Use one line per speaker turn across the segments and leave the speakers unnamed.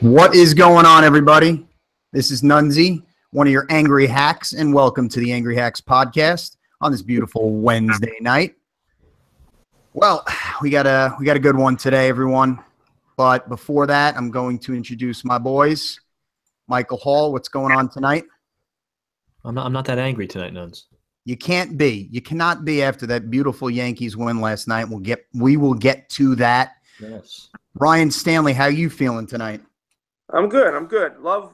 What is going on, everybody? This is Nunzi, one of your angry hacks, and welcome to the Angry Hacks podcast on this beautiful Wednesday night. Well, we got a good one today, everyone. But before that, I'm going to introduce my boys. Michael Hall, what's going on tonight?
I'm not that angry tonight, Nuns.
You can't be. You cannot be after that beautiful Yankees win last night. We will get to that.
Yes.
Ryan Stanley, how you feeling tonight?
I'm good. Love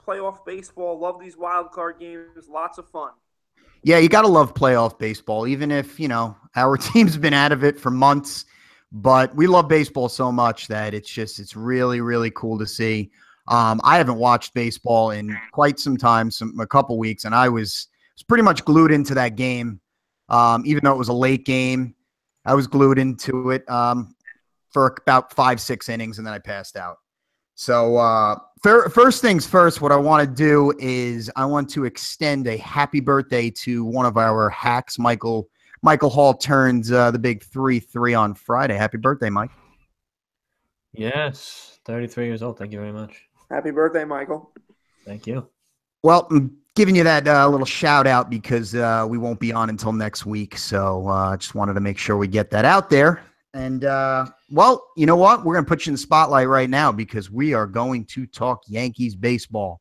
playoff baseball. Love these wild card games. Lots of fun.
Yeah, you got to love playoff baseball, even if, our team's been out of it for months. But we love baseball so much that it's really, really cool to see. I haven't watched baseball in quite some time, a couple weeks, and I was pretty much glued into that game. Even though it was a late game, I was glued into it for about 5-6 innings, and then I passed out. So first things first, what I want to do is I want to extend a happy birthday to one of our hacks. Michael Hall turns the big 3-3 on Friday. Happy birthday, Mike.
Yes, 33 years old. Thank you very much.
Happy birthday, Michael.
Thank you.
Well, I'm giving you that little shout out because we won't be on until next week. So I just wanted to make sure we get that out there. And, well, you know what? We're going to put you in the spotlight right now because we are going to talk Yankees baseball.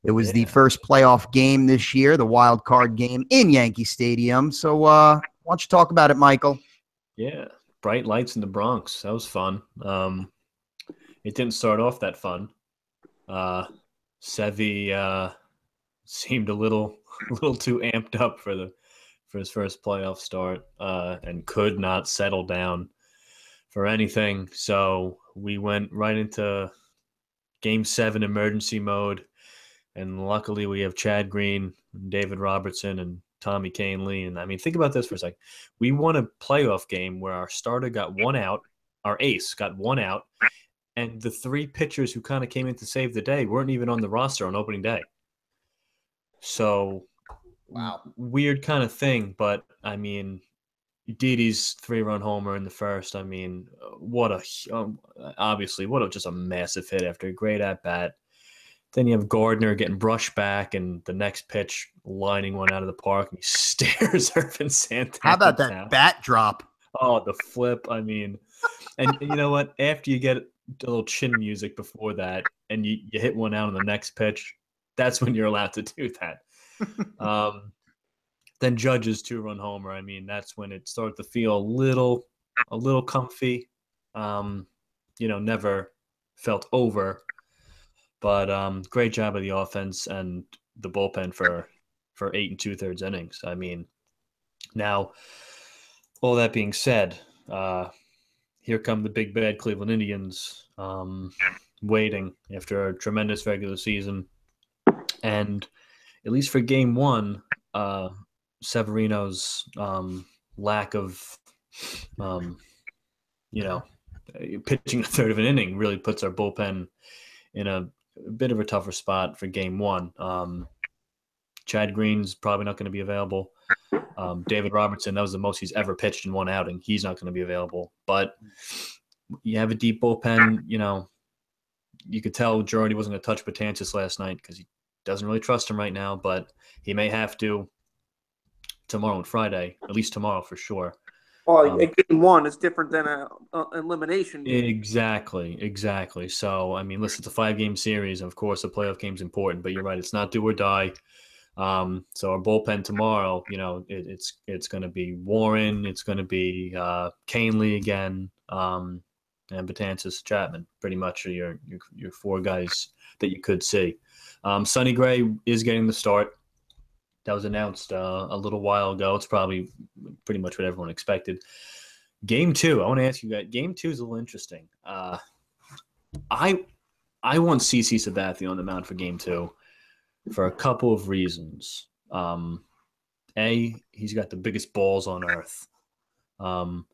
It was the first playoff game this year, the wild card game in Yankee Stadium. So why don't you talk about it, Michael?
Yeah, bright lights in the Bronx. That was fun. It didn't start off that fun. Sevy seemed a little too amped up for his first playoff start and could not settle down for anything. So we went right into Game 7 emergency mode. And luckily we have Chad Green, David Robertson, and Tommy Kahnle. And, I mean, think about this for a second. We won a playoff game where our starter got one out, our ace got one out, and the three pitchers who kind of came in to save the day weren't even on the roster on opening day. So,
wow,
weird kind of thing. But, I mean, Didi's 3-run homer in the first. I mean, obviously, just a massive hit after a great at-bat. Then you have Gardner getting brushed back and the next pitch lining one out of the park and he stares Irvin Santana.
How about that
down.
bat drop?
Oh, the flip. I mean, and you know what? After you get a little chin music before that and you hit one out on the next pitch, that's when you're allowed to do that. Then Judge's 2-run homer. I mean, that's when it started to feel a little comfy. Never felt over. But great job of the offense and the bullpen for 8 2/3 innings. I mean, now, all that being said, here come the big bad Cleveland Indians waiting after a tremendous regular season. And at least for Game 1, Severino's lack of, pitching a third of an inning really puts our bullpen in a bit of a tougher spot for Game 1. Chad Green's probably not going to be available. David Robertson, that was the most he's ever pitched in one outing. He's not going to be available. But you have a deep bullpen. You could tell Girardi wasn't going to touch Betances last night because he doesn't really trust him right now. But he may have to tomorrow and Friday, at least tomorrow for sure.
Well, Game 1 is different than an elimination game.
Exactly. So, I mean, listen, it's a 5-game series. Of course, the playoff game's important, but you're right. It's not do or die. So our bullpen tomorrow, it's going to be Warren. It's going to be Kahnle again, and Betances, Chapman. Pretty much are your 4 guys that you could see. Sonny Gray is getting the start. That was announced a little while ago. It's probably pretty much what everyone expected. Game 2, I want to ask you guys. Game 2 is a little interesting. I want CC Sabathia on the mound for Game 2 for a couple of reasons. A, he's got the biggest balls on earth.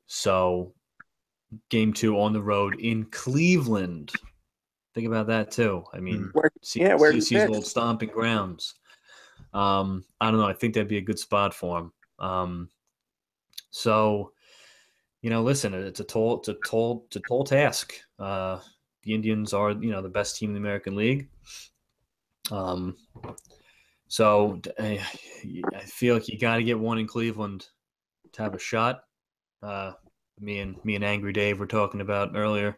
So Game 2 on the road in Cleveland. Think about that too. I mean, CC's old stomping grounds. I don't know. I think that'd be a good spot for him. So, listen, it's a tall task. the Indians are, the best team in the American League. So I feel like you got to get one in Cleveland to have a shot. Me and Angry Dave were talking about earlier.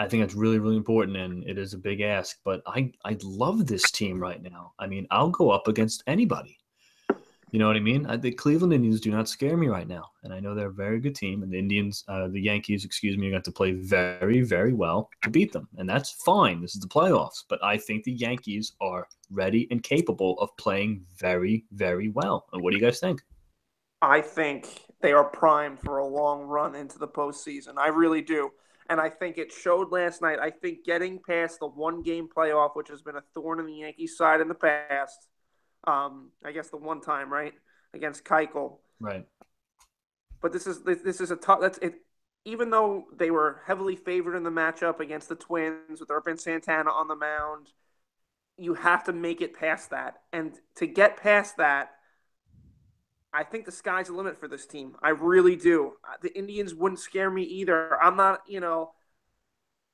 I think that's really, really important, and it is a big ask. But I love this team right now. I mean, I'll go up against anybody. You know what I mean? The Cleveland Indians do not scare me right now, and I know they're a very good team. And the Yankees, got to play very, very well to beat them, and that's fine. This is the playoffs, but I think the Yankees are ready and capable of playing very, very well. And what do you guys think?
I think they are primed for a long run into the postseason. I really do. And I think it showed last night. I think getting past the one-game playoff, which has been a thorn in the Yankees' side in the past, I guess the one time, right, against Keuchel.
Right.
But this is a tough. That's it. Even though they were heavily favored in the matchup against the Twins with Urban Santana on the mound, you have to make it past that. And to get past that, I think the sky's the limit for this team. I really do. The Indians wouldn't scare me either. I'm not,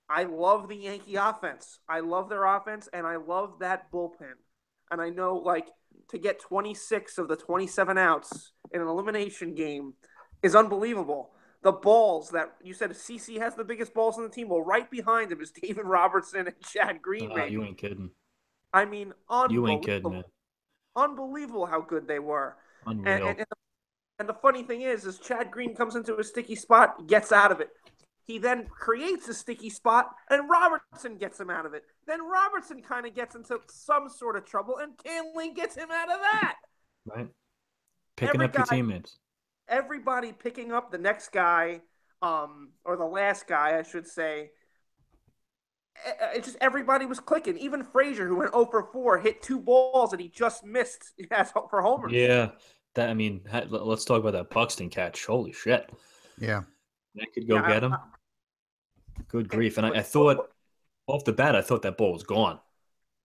I love the Yankee offense. I love their offense, and I love that bullpen. And I know, to get 26 of the 27 outs in an elimination game is unbelievable. The balls that you said CC has the biggest balls on the team. Well, right behind him is David Robertson and Chad Green.
You ain't kidding.
I mean,
you ain't kidding, man.
Unbelievable how good they were.
Unreal.
And the funny thing is Chad Green comes into a sticky spot, gets out of it. He then creates a sticky spot, and Robertson gets him out of it. Then Robertson kind of gets into some sort of trouble, and Canling gets him out of that.
Right. Picking up your teammates.
Everybody picking up the next guy, or the last guy, I should say. It's just everybody was clicking. Even Frazier, who went 0 for 4, hit 2 balls that he just missed for homers.
Yeah. Let's talk about that Buxton catch. Holy shit.
Yeah.
That could go get him. Good grief. And I thought, off the bat, that ball was gone.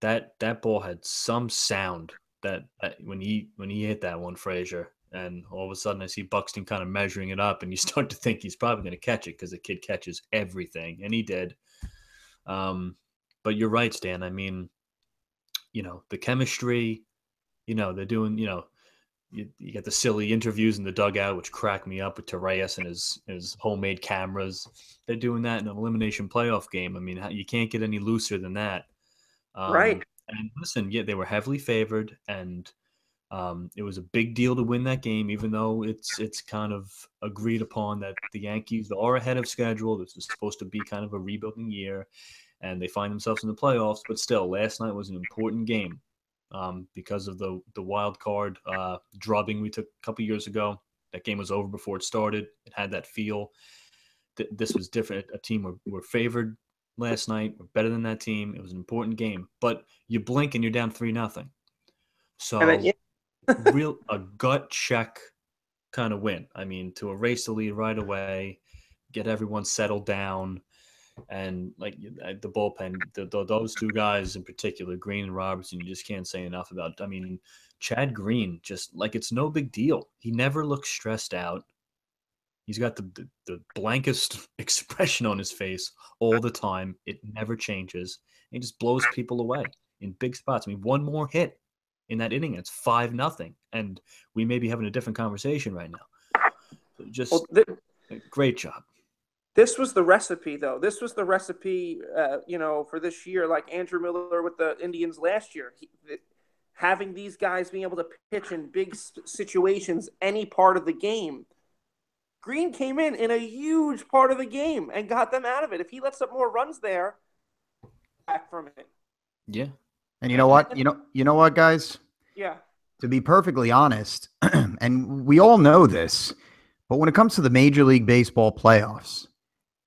That ball had some sound that when he hit that one, Frazier, and all of a sudden I see Buxton kind of measuring it up, and you start to think he's probably going to catch it because the kid catches everything, and he did. But you're right, Stan. I mean, the chemistry, they're doing, you get the silly interviews in the dugout, which crack me up with Torreyes and his homemade cameras. They're doing that in an elimination playoff game. I mean, you can't get any looser than that.
Right.
And listen, they were heavily favored, and it was a big deal to win that game, even though it's kind of agreed upon that the Yankees are ahead of schedule. This is supposed to be kind of a rebuilding year, and they find themselves in the playoffs. But still, last night was an important game. Because of the wild card drubbing we took a couple years ago. That game was over before it started. It had that feel. This was different. A team were favored last night. We're better than that team. It was an important game. But you blink and you're down 3-0. So a gut check kind of win. I mean, to erase the lead right away, get everyone settled down. And the bullpen, those two guys in particular, Green and Robertson, you just can't say enough about. I mean, Chad Green, just it's no big deal. He never looks stressed out. He's got the blankest expression on his face all the time. It never changes. He just blows people away in big spots. I mean, one more hit in that inning, it's 5-0, and we may be having a different conversation right now. So great job.
This was the recipe, though. This was the recipe, for this year, like Andrew Miller with the Indians last year. Having these guys being able to pitch in big situations any part of the game. Green came in a huge part of the game and got them out of it. If he lets up more runs there, back from it.
Yeah.
And you know what? You know what, guys?
Yeah.
To be perfectly honest, and we all know this, but when it comes to the Major League Baseball playoffs,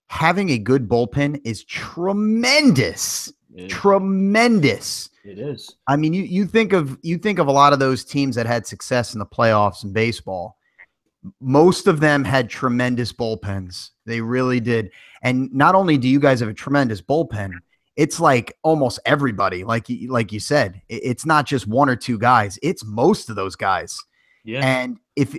having a good bullpen is tremendous. Tremendous.
It is.
I mean, you think of a lot of those teams that had success in the playoffs in baseball. Most of them had tremendous bullpens. They really did. And not only do you guys have a tremendous bullpen, it's like almost everybody, like you said, it's not just one or two guys. It's most of those guys.
Yeah.
And if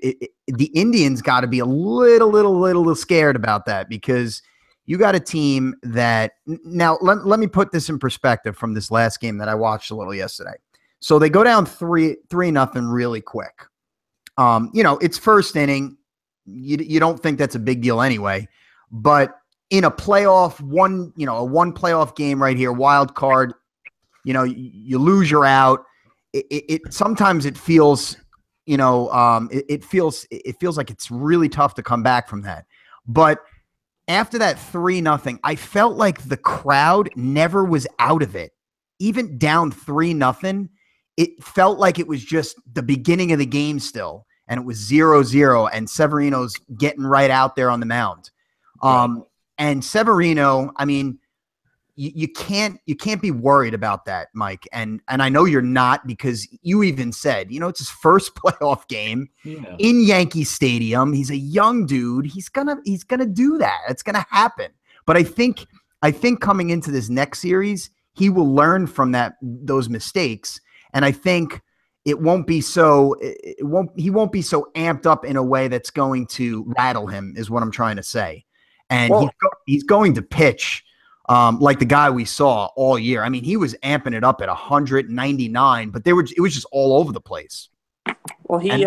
the Indians got to be a little scared about that, because You got a team that now let me put this in perspective from this last game that I watched a little yesterday. So they go down 3-0 really quick. It's first inning. You don't think that's a big deal anyway, but in a playoff a one playoff game right here, wild card, you lose, you're out. It sometimes it feels, it feels like it's really tough to come back from that. But after that 3-0, I felt like the crowd never was out of it. Even down 3-0, it felt like it was just the beginning of the game still, and it was 0-0, and Severino's getting right out there on the mound. And Severino, I mean, you can't be worried about that, Mike. And I know you're not, because you even said, it's his first playoff game in Yankee Stadium. He's a young dude. He's gonna do that. It's gonna happen. But I think coming into this next series, he will learn from those mistakes. And I think he won't be so amped up in a way that's going to rattle him, is what I'm trying to say. And he's going to pitch like the guy we saw all year. I mean, he was amping it up at 199, but it was just all over the place.
Well, he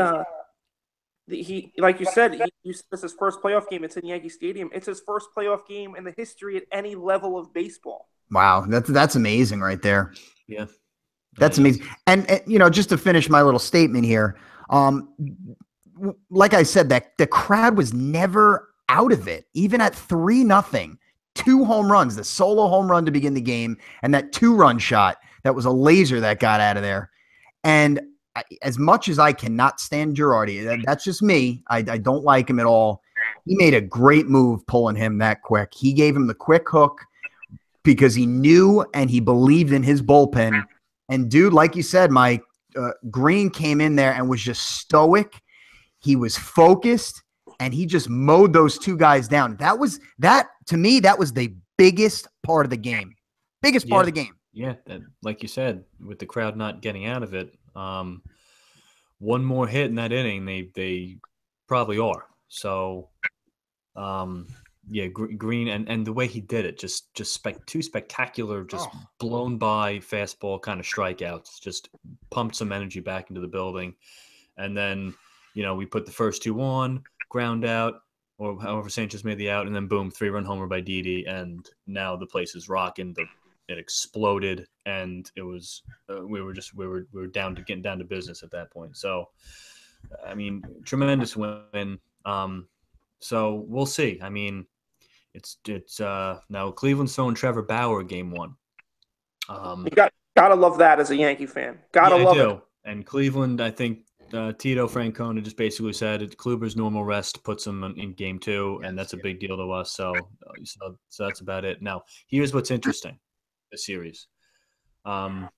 like you said, this is his first playoff game. It's in Yankee Stadium. It's his first playoff game in the history at any level of baseball.
Wow, that's amazing right there.
Yeah.
That's amazing. And just to finish my little statement here, like I said, that the crowd was never out of it, even at 3-0. 2 home runs, the solo home run to begin the game, and that 2-run shot that was a laser that got out of there. And as much as I cannot stand Girardi, that's just me. I don't like him at all. He made a great move pulling him that quick. He gave him the quick hook because he knew and he believed in his bullpen. And dude, like you said, Mike, Green came in there and was just stoic. He was focused, and he just mowed those 2 guys down. To me, that was the biggest part of the game. Biggest part of the game.
Yeah, like you said, with the crowd not getting out of it, one more hit in that inning, they probably are. So, Green and the way he did it, just 2 spectacular, just blown by fastball kind of strikeouts, just pumped some energy back into the building. And then, we put the first 2 on, ground out, or however Sanchez made the out, and then boom, 3-run homer by Didi, and now the place is rocking. It exploded, and it was we were getting down to business at that point. So, I mean, tremendous win. So we'll see. I mean, it's now Cleveland's throwing Trevor Bauer game 1.
You gotta love that as a Yankee fan. Gotta love it.
And Cleveland, I think. Tito Francona just basically said Kluber's normal rest puts him in game 2, and that's a big deal to us. So that's about it. Now, here's what's interesting: the series. We're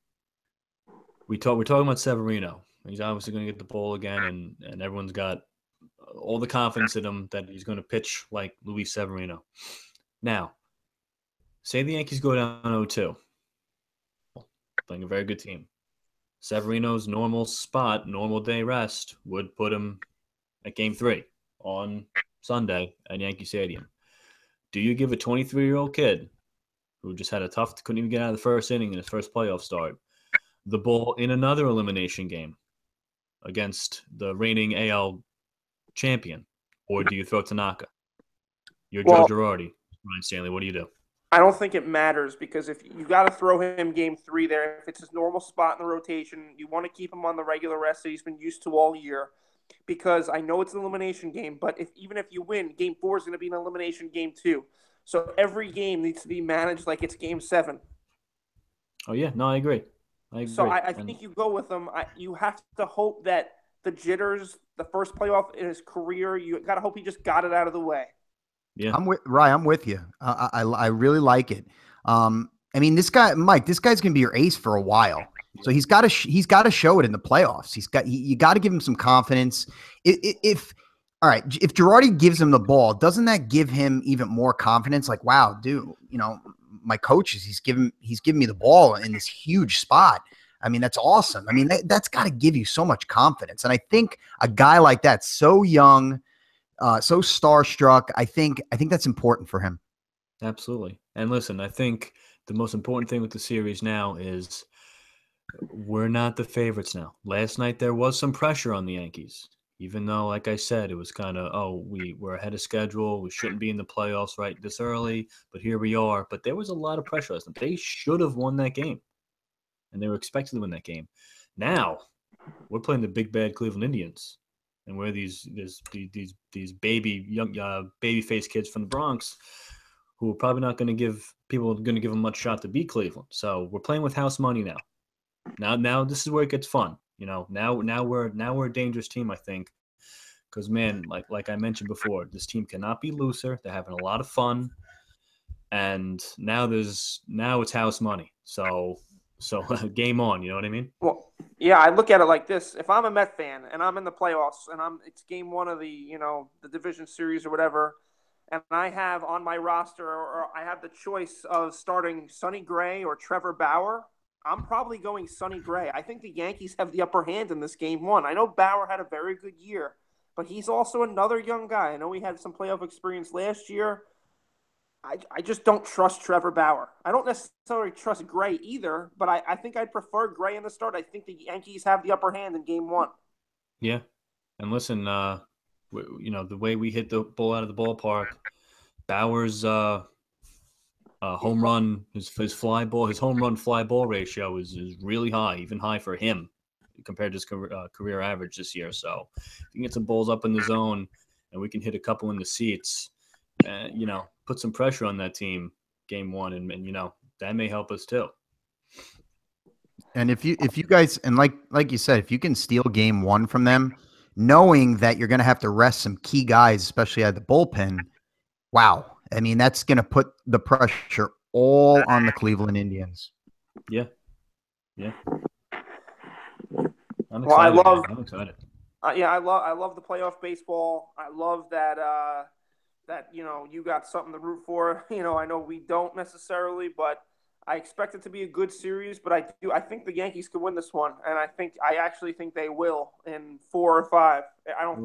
talking about Severino. He's obviously going to get the ball again, and everyone's got all the confidence in him that he's going to pitch like Luis Severino. Now, say the Yankees go down 0-2, playing a very good team. Severino's normal spot, normal day rest, would put him at game 3 on Sunday at Yankee Stadium. Do you give a 23-year-old kid who just had couldn't even get out of the first inning in his first playoff start, the ball in another elimination game against the reigning AL champion, or do you throw Tanaka? You're Joe Girardi, Ryan Stanley. What do you do?
I don't think it matters, because if you got to throw him game 3 there, if it's his normal spot in the rotation, you want to keep him on the regular rest that he's been used to all year. Because I know it's an elimination game, but even if you win, game 4 is going to be an elimination game 2. So every game needs to be managed like it's game 7.
Oh yeah, no, I agree.
So I think you go with him. You have to hope that the jitters, the first playoff in his career, you got to hope he just got it out of the way.
Yeah,
I'm with you. I really like it. I mean, this guy, Mike, this guy's gonna be your ace for a while. So he's got to show it in the playoffs. You got to give him some confidence. If Girardi gives him the ball, doesn't that give him even more confidence? Like, wow, dude, my coaches, he's giving me the ball in this huge spot. I mean, that's awesome. I mean, that's got to give you so much confidence. And I think a guy like that, so young, so starstruck, I think that's important for him.
Absolutely. And listen, I think the most important thing with the series now is we're not the favorites now. Last night there was some pressure on the Yankees, even though, like I said, it was kind of, oh, we're ahead of schedule. We shouldn't be in the playoffs right this early, but here we are. But there was a lot of pressure last night. They should have won that game, and they were expected to win that game. Now we're playing the big bad Cleveland Indians, and we're these baby face kids from the Bronx who are probably not going to give them much shot to beat Cleveland. So we're playing with house money now. Now this is where it gets fun. Now we're a dangerous team, I think, because man, like I mentioned before, this team cannot be looser. They're having a lot of fun, and now it's house money. So game on. You know what I mean?
Well, yeah, I look at it like this: if I'm a Met fan and I'm in the playoffs and it's game one of the division series or whatever, and I have on my roster or I have the choice of starting Sonny Gray or Trevor Bauer, I'm probably going Sonny Gray. I think the Yankees have the upper hand in this game one. I know Bauer had a very good year, but he's also another young guy. I know he had some playoff experience last year. I just don't trust Trevor Bauer. I don't necessarily trust Gray either, but I think I'd prefer Gray in the start. I think the Yankees have the upper hand in game one.
Yeah. And listen, the way we hit the ball out of the ballpark, Bauer's home run, his home run fly ball ratio is really high, even high for him compared to his career average this year. So if we can get some balls up in the zone and we can hit a couple in the seats, put some pressure on that team game one, and that may help us too.
And if you guys, and like you said, if you can steal game one from them, knowing that you're going to have to rest some key guys, especially at the bullpen, wow. I mean, that's going to put the pressure all on the Cleveland Indians.
Yeah. I'm
excited.
I'm excited.
I love the playoff baseball. I love that you got something to root for. I know we don't necessarily, but I expect it to be a good series. But I think the Yankees could win this one, and I actually think they will in 4 or 5. I don't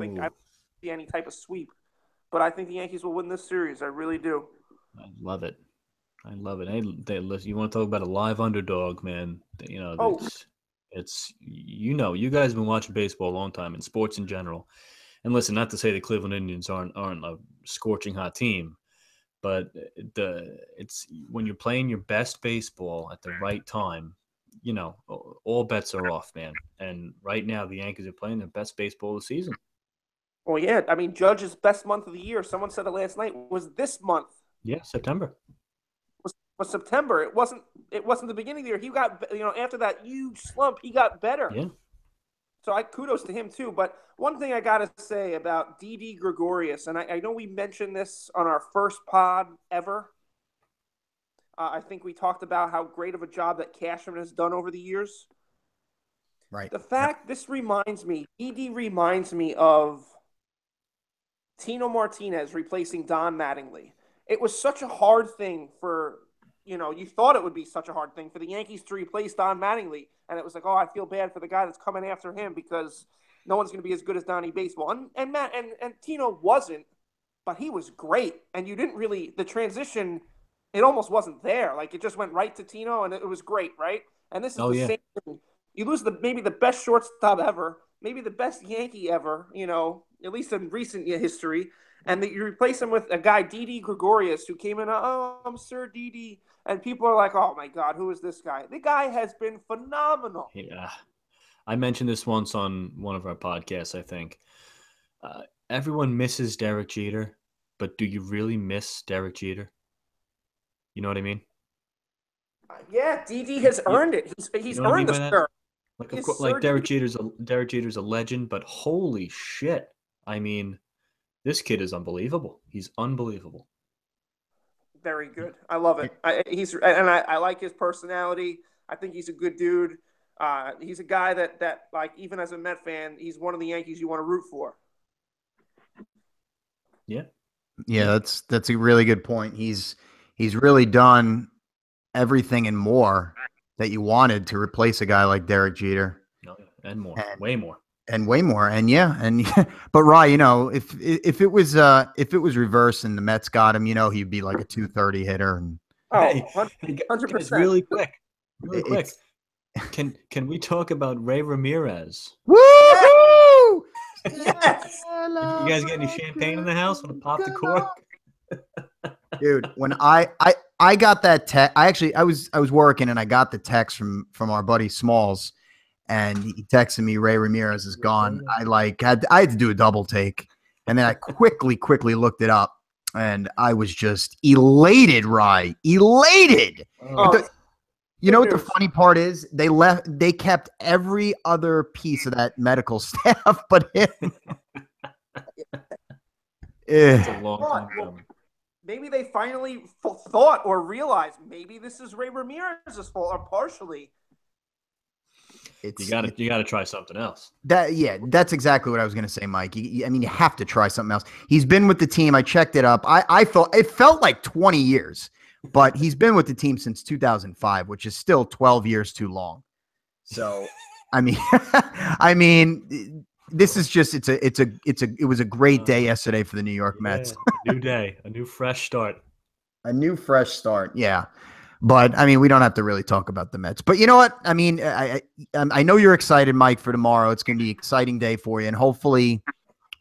see any type of sweep, but I think the Yankees will win this series. I really do.
I love it. Hey, listen, you want to talk about a live underdog, man? It's you guys have been watching baseball a long time and sports in general. And listen, not to say the Cleveland Indians aren't a scorching hot team, but it's when you're playing your best baseball at the right time, all bets are off, man. And right now, the Yankees are playing their best baseball of the season.
Well, yeah, I mean, Judge's best month of the year. Someone said it last night was this month.
Yeah, September.
Was September. It wasn't the beginning of the year. He got after that huge slump, he got better.
Yeah.
So kudos to him too. But one thing I gotta say about Didi Gregorius, and I know we mentioned this on our first pod ever. I think we talked about how great of a job that Cashman has done over the years.
Right.
The fact Didi reminds me of Tino Martinez replacing Don Mattingly. It was such a hard thing for you thought it would be such a hard thing for the Yankees to replace Don Mattingly. And it was like, oh, I feel bad for the guy that's coming after him because no one's going to be as good as Donnie Baseball. And Tino wasn't, but he was great. And you didn't really – the transition, it almost wasn't there. Like, it just went right to Tino, and it was great, right? And this is same thing. You lose maybe the best shortstop ever, maybe the best Yankee ever, at least in recent history. And that you replace him with a guy, Didi Gregorius, who came in, oh, I'm Sir Didi. And people are like, oh, my God, who is this guy? The guy has been phenomenal.
Yeah. I mentioned this once on one of our podcasts, I think. Everyone misses Derek Jeter, but do you really miss Derek Jeter? You know what I mean?
Yeah, Didi has earned it. He's earned the sir.
Like, of course, like Derek Jeter's a legend, but holy shit. I mean, this kid is unbelievable. He's unbelievable.
Very good. I love it. I like his personality. I think he's a good dude. He's a guy that like even as a Met fan, he's one of the Yankees you want to root for.
Yeah.
Yeah, that's a really good point. He's really done everything and more that you wanted to replace a guy like Derek Jeter.
No, and more. Way more.
And way more. And yeah, and but Rye, if it was reversed and the Mets got him, he'd be like a 230 hitter. And
Hey,
100%.
guys, really quick.
it's
Can we talk about Ray Ramirez?
woo!
Yes.
You guys get any champagne in the house? Want to pop the cork?
Dude, when I got that text, I was working and I got the text from our buddy Smalls, and he texted me Ray Ramirez is gone. I had to do a double take, and then I quickly looked it up, and I was just elated, Rye, elated.
Oh,
You know what the funny part is? They kept every other piece of that medical staff but him.
It's a long time coming.
maybe they finally thought or realized maybe this is Ray Ramirez's fault, or partially.
You gotta try something else.
That's exactly what I was gonna say, Mike. You have to try something else. He's been with the team. I checked it up. I thought it felt like 20 years, but he's been with the team since 2005, which is still 12 years too long. So, this is just it was a great day yesterday for the New York Mets.
A new day, a new fresh start.
A new fresh start. Yeah. But we don't have to really talk about the Mets. But you know what? I know you're excited, Mike, for tomorrow. It's going to be an exciting day for you, and hopefully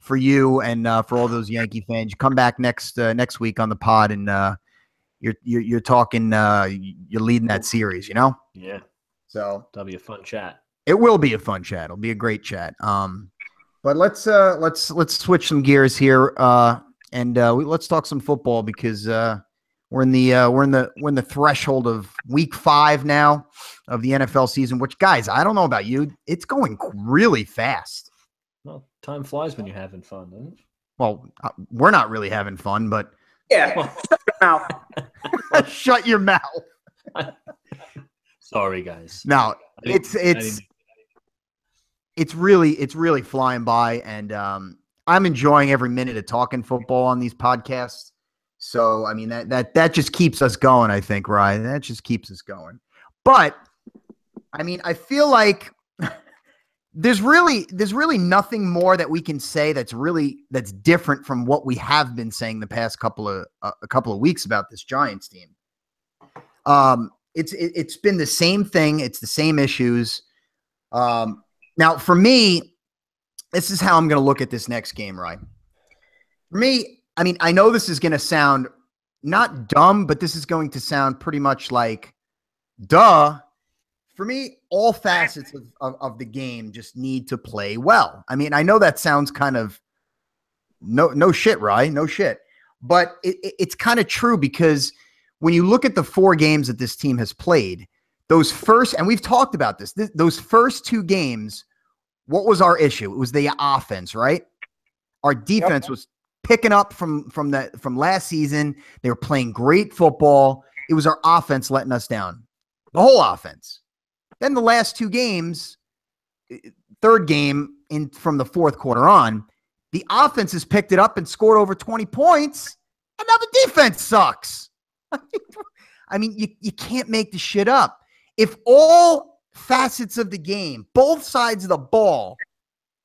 for you and for all those Yankee fans, you come back next week on the pod, and you're talking. You're leading that series.
Yeah.
So
that'll be a fun chat.
It will be a fun chat. It'll be a great chat. But let's switch some gears here, and let's talk some football because. We're in the threshold of week 5 now of the NFL season, which, guys, I don't know about you. It's going really fast.
Well, time flies when you're having fun, doesn't it?
Well, we're not really having fun, but
yeah,
shut your mouth.
Sorry, guys.
No, it's really flying by, and I'm enjoying every minute of talking football on these podcasts. So, that just keeps us going, I think, right? That just keeps us going. But, I feel like there's really nothing more that we can say that's different from what we have been saying the past couple of weeks about this Giants team. It's been the same thing. It's the same issues. Now, for me, this is how I'm going to look at this next game, right? For me, I know this is going to sound not dumb, but this is going to sound pretty much like, duh. For me, all facets of the game just need to play well. I know that sounds kind of no shit, right? No shit. But it's kind of true because when you look at the 4 games that this team has played, and we've talked about this, those first 2 games, what was our issue? It was the offense, right? Our defense was picking up from last season. They were playing great football. It was our offense letting us down. The whole offense. Then the last 2 games, third game from the fourth quarter on, the offense has picked it up and scored over 20 points, and now the defense sucks. You can't make the shit up. If all facets of the game, both sides of the ball,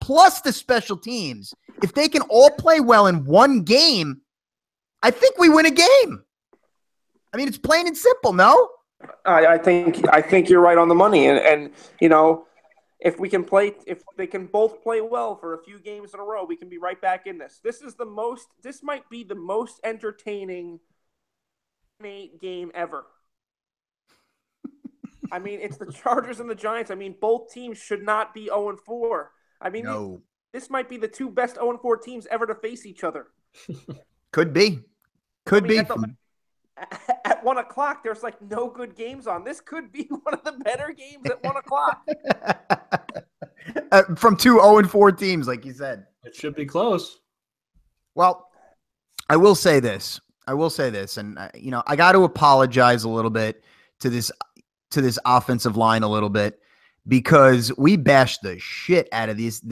plus the special teams, if they can all play well in one game, I think we win a game. It's plain and simple, no?
I think you're right on the money, and if they can both play well for a few games in a row, we can be right back in this. This might be the most entertaining game ever. It's the Chargers and the Giants. Both teams should not be 0-4.
No.
This might be the 2 best 0-4 teams ever to face each other.
Could be.
At 1 o'clock, there's no good games on. This could be one of the better games at 1 o'clock.
From 2 0-4 teams, like you said.
It should be close.
Well, I will say this, and I got to apologize a little bit to this offensive line a little bit, because we bashed the shit out of this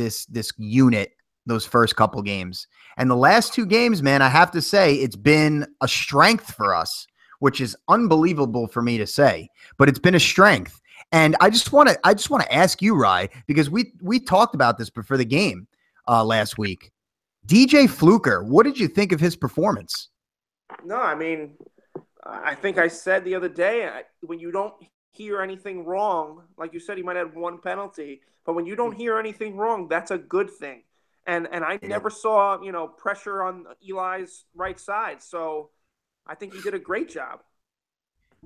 unit those first couple games. And the last 2 games, man, I have to say it's been a strength for us, which is unbelievable for me to say, but it's been a strength. And I just want to ask you, Rye, because we talked about this before the game last week. DJ Fluker, what did you think of his performance?
No, I mean, I think I said the other day, when you don't hear anything wrong, like you said, he might have one penalty, but when you don't hear anything wrong, that's a good thing. And I never saw, pressure on Eli's right side. So I think he did a great job.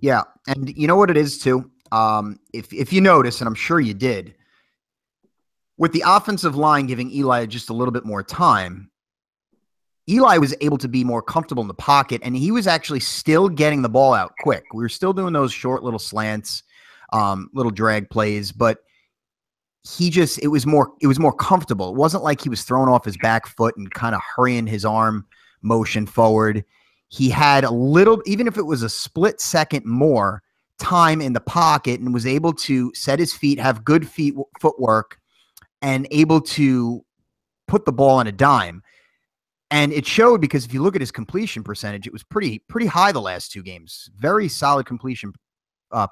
Yeah. And you know what it is too? If you notice, and I'm sure you did, with the offensive line giving Eli just a little bit more time, Eli was able to be more comfortable in the pocket, and he was actually still getting the ball out quick. We were still doing those short little slants, little drag plays, but it was more comfortable. It wasn't like he was throwing off his back foot and kind of hurrying his arm motion forward. He had a little, even if it was a split second more time in the pocket, and was able to set his feet, have good footwork, and able to put the ball on a dime. And it showed, because if you look at his completion percentage, it was pretty high the last two games. Very solid completion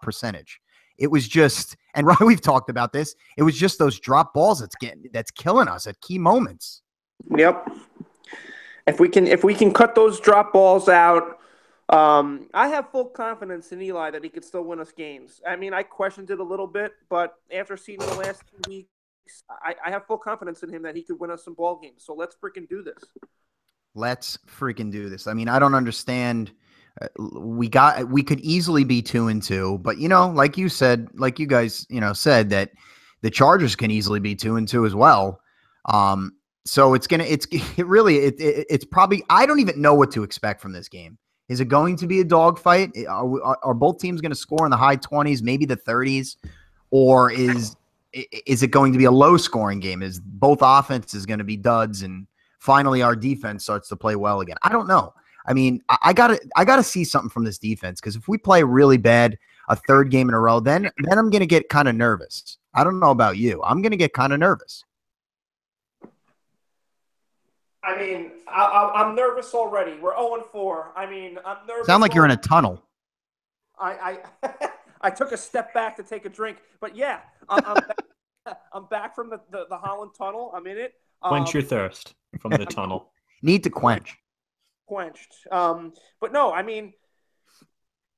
percentage. It was just, and Ryan, we've talked about this, it was just those drop balls that's killing us at key moments.
Yep. If we can cut those drop balls out, I have full confidence in Eli that he could still win us games. I mean, I questioned it a little bit, but after seeing the last 2 weeks, I have full confidence in him that he could win us some ball games. So let's freaking do this.
Let's freaking do this. I mean, I don't understand. We could easily be 2-2, but like you said, like you guys, said that the Chargers can easily be 2-2 as well. So it's probably, I don't even know what to expect from this game. Is it going to be a dogfight? Are both teams going to score in the high 20s, maybe the 30s, or is it going to be a low scoring game? Is both offenses going to be duds and finally our defense starts to play well again? I don't know. I mean, I gotta see something from this defense, because if we play really bad a third game in a row, then I'm going to get kind of nervous. I don't know about you. I'm going to get kind of nervous.
I mean, I'm nervous already. We're 0-4. I mean, I'm nervous.
Sound like you're in a tunnel.
I took a step back to take a drink, but yeah, I'm back from the Holland Tunnel. I'm in it.
Quench your thirst from the tunnel.
Need to quenched.
But no, I mean,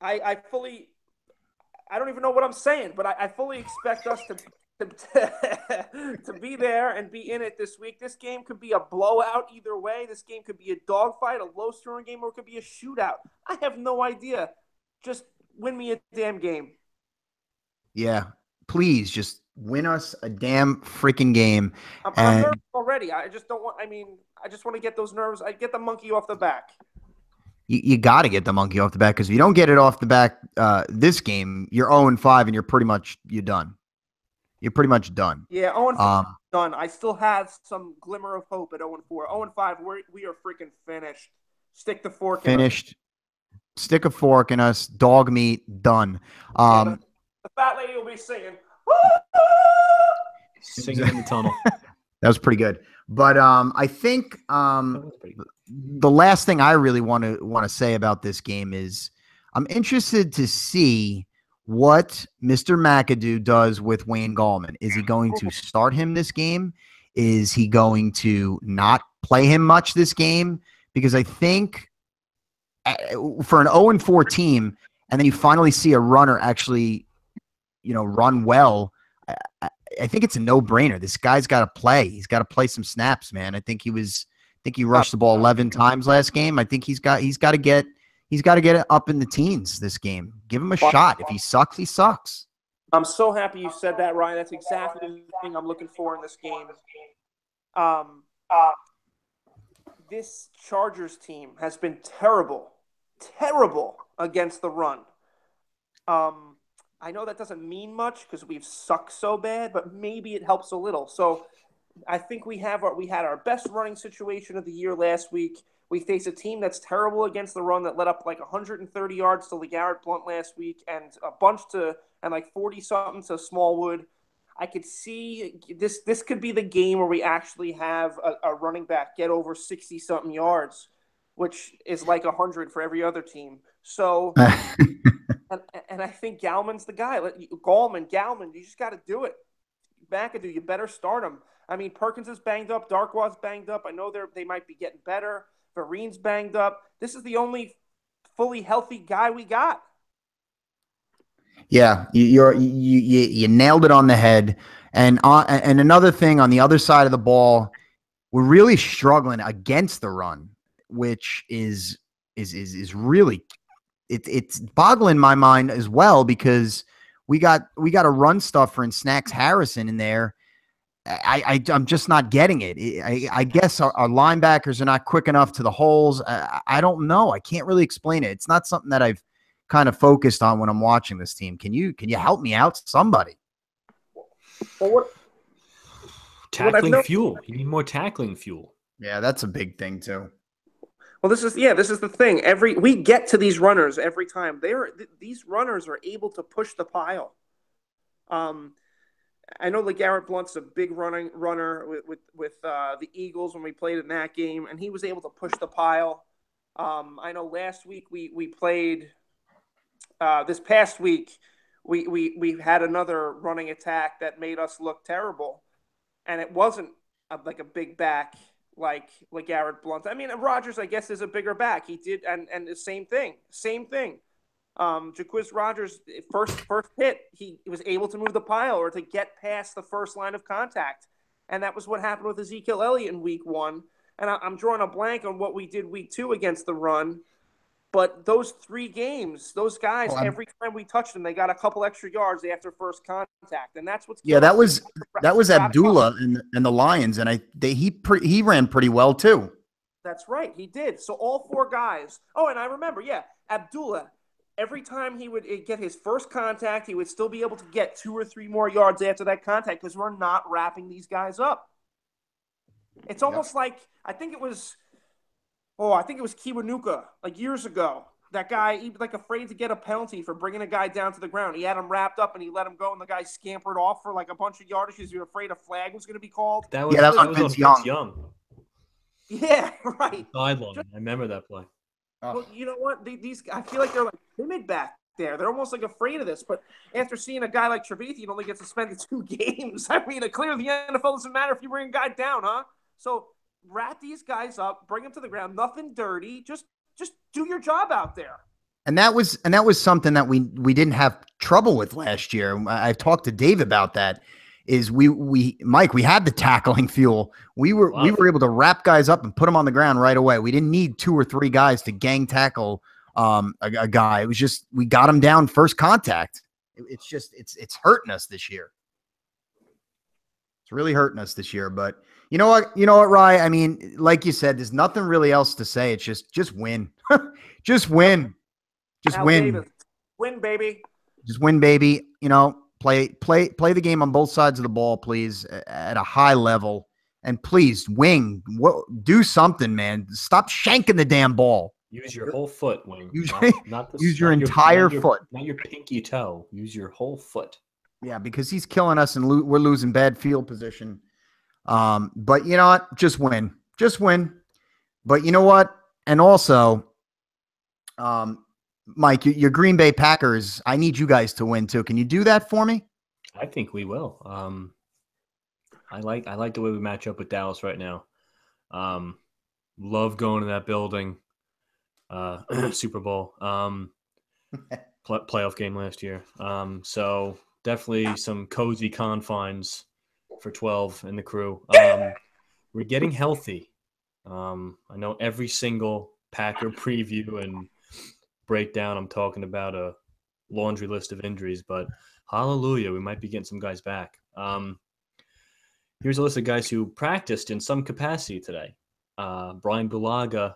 I don't even know what I'm saying, but I fully expect us to be there and be in it this week. This game could be a blowout either way. This game could be a dogfight, a low-scoring game, or it could be a shootout. I have no idea. Just win me a damn game.
Yeah, please just win us a damn freaking game.
I'm nervous already. I just don't want. I mean, I just want to get those nerves. I get the monkey off the back.
You got to get the monkey off the back, because if you don't get it off the back this game, you're 0-5 and you're done. You're pretty much done.
Yeah, 0-5 done. I still have some glimmer of hope at 0-4. 0-5, we are freaking finished. Stick the fork in us.
Finished. Stick a fork in us. Dog meat. Done.
The fat lady will be singing.
Singing in the tunnel.
That was pretty good. But I think the last thing I really want to say about this game is I'm interested to see what Mr. McAdoo does with Wayne Gallman. Is he going to start him this game? Is he going to not play him much this game? Because I think for an 0-4 team, and then you finally see a runner actually, run well, I think it's a no-brainer. This guy's got to play. He's got to play some snaps, man. I think he rushed the ball 11 times last game. I think he's got to get it up in the teens this game. Give him a shot. If he sucks, he sucks.
I'm so happy you said that, Ryan. That's exactly the thing I'm looking for in this game. This Chargers team has been terrible against the run. I know that doesn't mean much because we've sucked so bad, but maybe it helps a little. So I think we had our best running situation of the year last week. We face a team that's terrible against the run that let up like 130 yards to LeGarrette Blount last week and a bunch and like 40-something to Smallwood. I could see this could be the game where we actually have a running back get over 60-something yards, which is like 100 for every other team. So, and And I think Galman's the guy. Galman, you just got to do it. McAdoo, you better start him. I mean, Perkins is banged up. Darkwad's banged up. I know they might be getting better. Vereen's banged up. This is the only fully healthy guy we got.
Yeah, you nailed it on the head. And another thing on the other side of the ball, we're really struggling against the run, which is really it's boggling my mind as well, because we got a run stuffer in Snacks Harrison in there. I'm just not getting it. I guess our linebackers are not quick enough to the holes. I don't know. I can't really explain it. It's not something that I've kind of focused on when I'm watching this team. Can you help me out, somebody?
Well,
tackling fuel. You need more tackling fuel.
Yeah, that's a big thing too.
Well, this is the thing. We get to these runners every time. These runners are able to push the pile. I know LeGarrette Blount's a big runner with the Eagles when we played in that game, and he was able to push the pile. I know last week we played. This past week we had another running attack that made us look terrible, and it wasn't like a big back like LeGarrette Blount. I mean, Rodgers, I guess, is a bigger back. He did, and the same thing. Jaquiz Rodgers, first hit, he was able to move the pile or to get past the first line of contact. And that was what happened with Ezekiel Elliott in week 1. And I'm drawing a blank on what we did week 2 against the run. But those 3 games, those guys, every time we touched them, they got a couple extra yards after first contact. And that's what's
that was Abdullah and the Lions. And he ran pretty well too.
That's right. He did. So all 4 guys. Oh, and I remember, Abdullah, every time he would get his first contact, he would still be able to get 2 or 3 more yards after that contact because we're not wrapping these guys up. It's almost like, I think it was Kiwanuka, like years ago. That guy, he was like afraid to get a penalty for bringing a guy down to the ground. He had him wrapped up and he let him go, and the guy scampered off for like a bunch of yardage because he was afraid a flag was going to be called.
That was Vince Young.
Yeah, right.
Sideline. I remember that play.
Well, you know what? These I feel like they're like timid back there. They're almost like afraid of this. But after seeing a guy like Trevathan only get suspended 2 games, I mean, clearly the NFL doesn't matter if you bring a guy down, huh? So wrap these guys up, bring them to the ground. Nothing dirty. Just do your job out there.
And that was something that we didn't have trouble with last year. I've talked to Dave about that. Is Mike, we had the tackling fuel. We were able to wrap guys up and put them on the ground right away. We didn't need 2 or 3 guys to gang tackle a guy. It was just, we got him down first contact. It's hurting us this year. It's really hurting us this year. But you know what, Rye? I mean, like you said, there's nothing really else to say. It's just win. Just win. Just
Al
win.
Davis. Win, baby.
Just win, baby. Play the game on both sides of the ball, please, at a high level. And please, do something, man. Stop shanking the damn ball.
Use your whole foot, Wing.
Use your entire foot.
Not your pinky toe. Use your whole foot.
Yeah, because he's killing us and we're losing bad field position. But you know what? Just win. Just win. But you know what? And also, Mike, your Green Bay Packers, I need you guys to win too. Can you do that for me?
I think we will. I like the way we match up with Dallas right now. Love going to that building. Super Bowl. Playoff game last year. So definitely some cozy confines for 12 and the crew. We're getting healthy. I know every single Packer preview and breakdown, I'm talking about a laundry list of injuries, but hallelujah, we might be getting some guys back. Here's a list of guys who practiced in some capacity today. Brian Bulaga,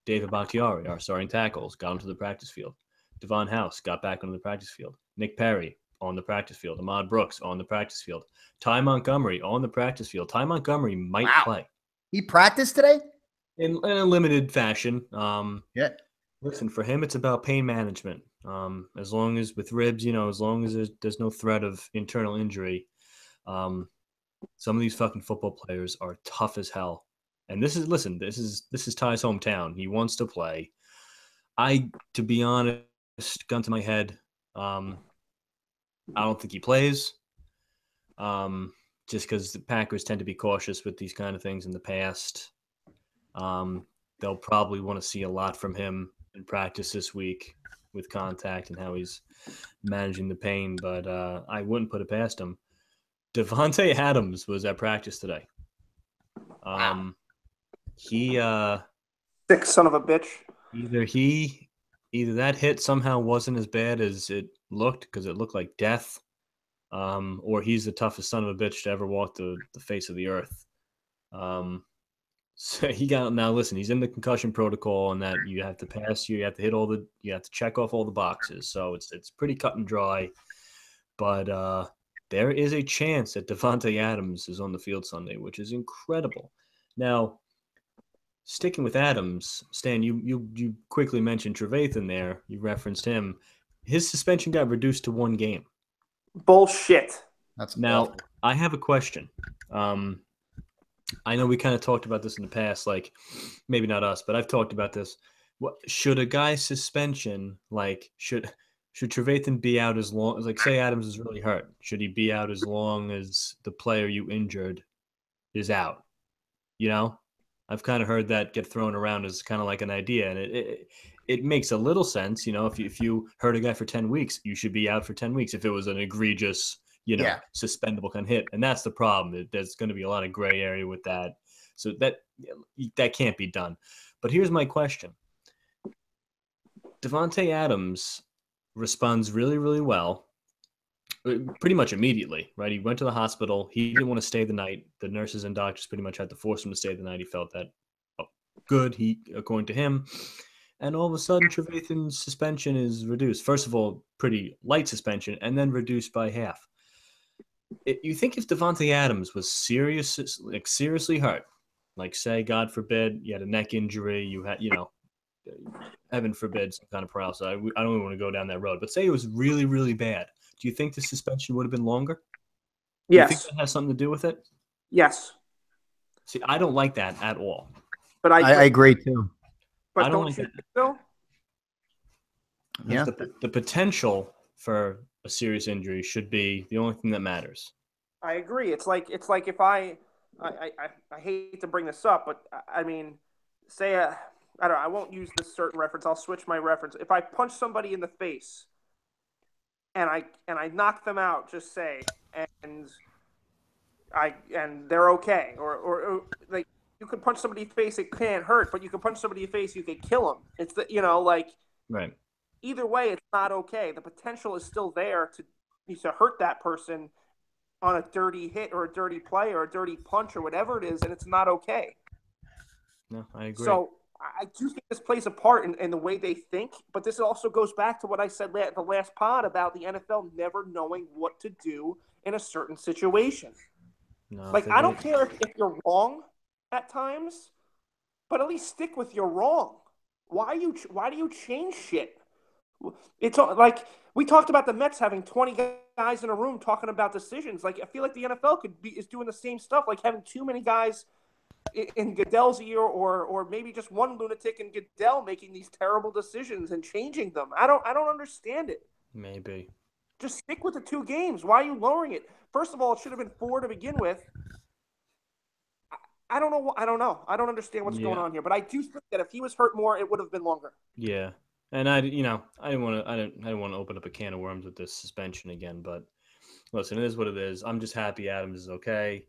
David Bakhtiari, our starting tackles, got onto the practice field. Devon House got back onto the practice field. Nick Perry on the practice field. Ahmad Brooks on the practice field. Ty Montgomery on the practice field. Ty Montgomery might play.
He practiced today?
In a limited fashion.
Yeah.
Listen, for him, it's about pain management. As long as with ribs, as long as there's no threat of internal injury, some of these fucking football players are tough as hell. And this is Ty's hometown. He wants to play. To be honest, gun to my head, I don't think he plays. Just because the Packers tend to be cautious with these kind of things in the past. They'll probably want to see a lot from him in practice this week with contact and how he's managing the pain, but I wouldn't put it past him. Davante Adams was at practice today. He
Sick son of a bitch.
Either that hit somehow wasn't as bad as it looked because it looked like death, or he's the toughest son of a bitch to ever walk the face of the earth. So now listen, he's in the concussion protocol, and that you have to pass, you have to hit you have to check off all the boxes. So it's pretty cut and dry, but there is a chance that Davante Adams is on the field Sunday, which is incredible. Now, sticking with Adams, Stan, you quickly mentioned Trevathan there. You referenced him. His suspension got reduced to 1 game.
Bullshit.
That's
now
awful.
I have a question. I know we kind of talked about this in the past, like maybe not us, but I've talked about this. What should a guy's suspension, like should Trevathan be out as long as, like, say Adams is really hurt? Should he be out as long as the player you injured is out? You know, I've kind of heard that get thrown around as kind of like an idea, and it makes a little sense. You know, if you hurt a guy for 10 weeks, you should be out for 10 weeks if it was an egregious, suspendable kind of hit. And that's the problem. There's going to be a lot of gray area with that. So that can't be done. But here's my question. Davante Adams responds really, really well, pretty much immediately, right? He went to the hospital. He didn't want to stay the night. The nurses and doctors pretty much had to force him to stay the night. He felt that good, according to him. And all of a sudden, Trevathan's suspension is reduced. First of all, pretty light suspension, and then reduced by half. You think if Davante Adams was seriously hurt, like say, God forbid, you had a neck injury, you had, heaven forbid, some kind of paralysis. I don't even want to go down that road. But say it was really, really bad. Do you think the suspension would have been longer? Do you think that has something to do with it?
Yes.
See, I don't like that at all.
But
I agree too.
But don't you think so?
Yeah.
The potential for a serious injury should be the only thing that matters.
I agree. It's like if I hate to bring this up, but I mean, say I don't know, I won't use this certain reference. I'll switch my reference. If I punch somebody in the face and I knock them out, just say, and they're okay, or like, you could punch somebody in the face, it can't hurt, but you can punch somebody in the face, you could kill them. It's
right.
Either way, it's not okay. The potential is still there to hurt that person on a dirty hit or a dirty play or a dirty punch or whatever it is, and it's not okay.
No, I agree.
So I do think this plays a part in the way they think, but this also goes back to what I said the last pod about the NFL never knowing what to do in a certain situation.
No,
I don't care if you're wrong at times, but at least stick with your wrong. Why do you change shit? It's like we talked about the Mets having 20 guys in a room talking about decisions. Like, I feel like the NFL is doing the same stuff, like having too many guys in Goodell's ear, or maybe just one lunatic in Goodell making these terrible decisions and changing them. I don't understand it.
Maybe.
Just stick with the 2 games. Why are you lowering it? First of all, it should have been 4 to begin with. I don't know. I don't understand what's going on here, but I do think that if he was hurt more, it would have been longer.
Yeah. And I didn't want to open up a can of worms with this suspension again, but listen, it is what it is. I'm just happy Adams is okay.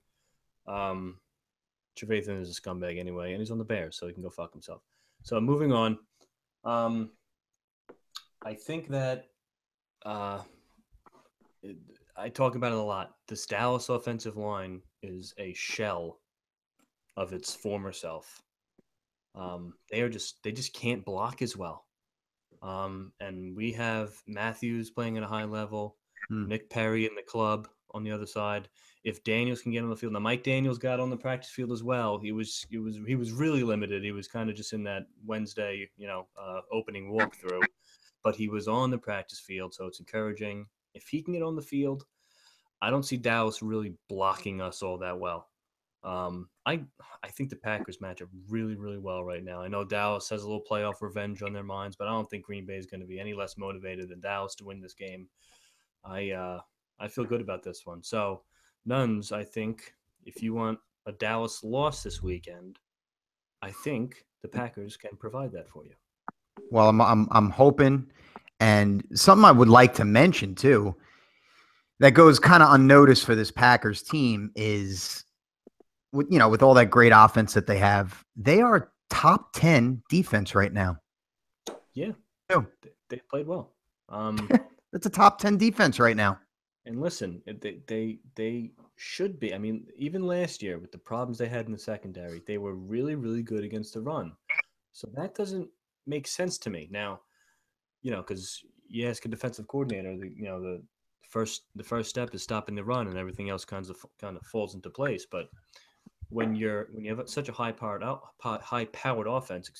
Trevathan is a scumbag anyway, and he's on the Bears, so he can go fuck himself. So moving on, I think that I talk about it a lot. This Dallas offensive line is a shell of its former self. They just can't block as well. And we have Matthews playing at a high level, Nick Perry in the club on the other side. If Daniels can get on the field, now Mike Daniels got on the practice field as well. He was really limited. He was kind of just in that Wednesday, opening walkthrough, but he was on the practice field, so it's encouraging. If he can get on the field, I don't see Dallas really blocking us all that well. I think the Packers match up really, really well right now. I know Dallas has a little playoff revenge on their minds, but I don't think Green Bay is going to be any less motivated than Dallas to win this game. I feel good about this one. So, Nuns, I think if you want a Dallas loss this weekend, I think the Packers can provide that for you.
Well, I'm hoping, and something I would like to mention too that goes kind of unnoticed for this Packers team is, with all that great offense that they have, they are top 10 defense right now.
Yeah,
Oh.
they played well.
It's a top 10 defense right now.
And listen, they should be. I mean, even last year with the problems they had in the secondary, they were really, really good against the run. So that doesn't make sense to me. Now, because you ask a defensive coordinator, the first step is stopping the run, and everything else kind of falls into place. But when you have such a high powered offense,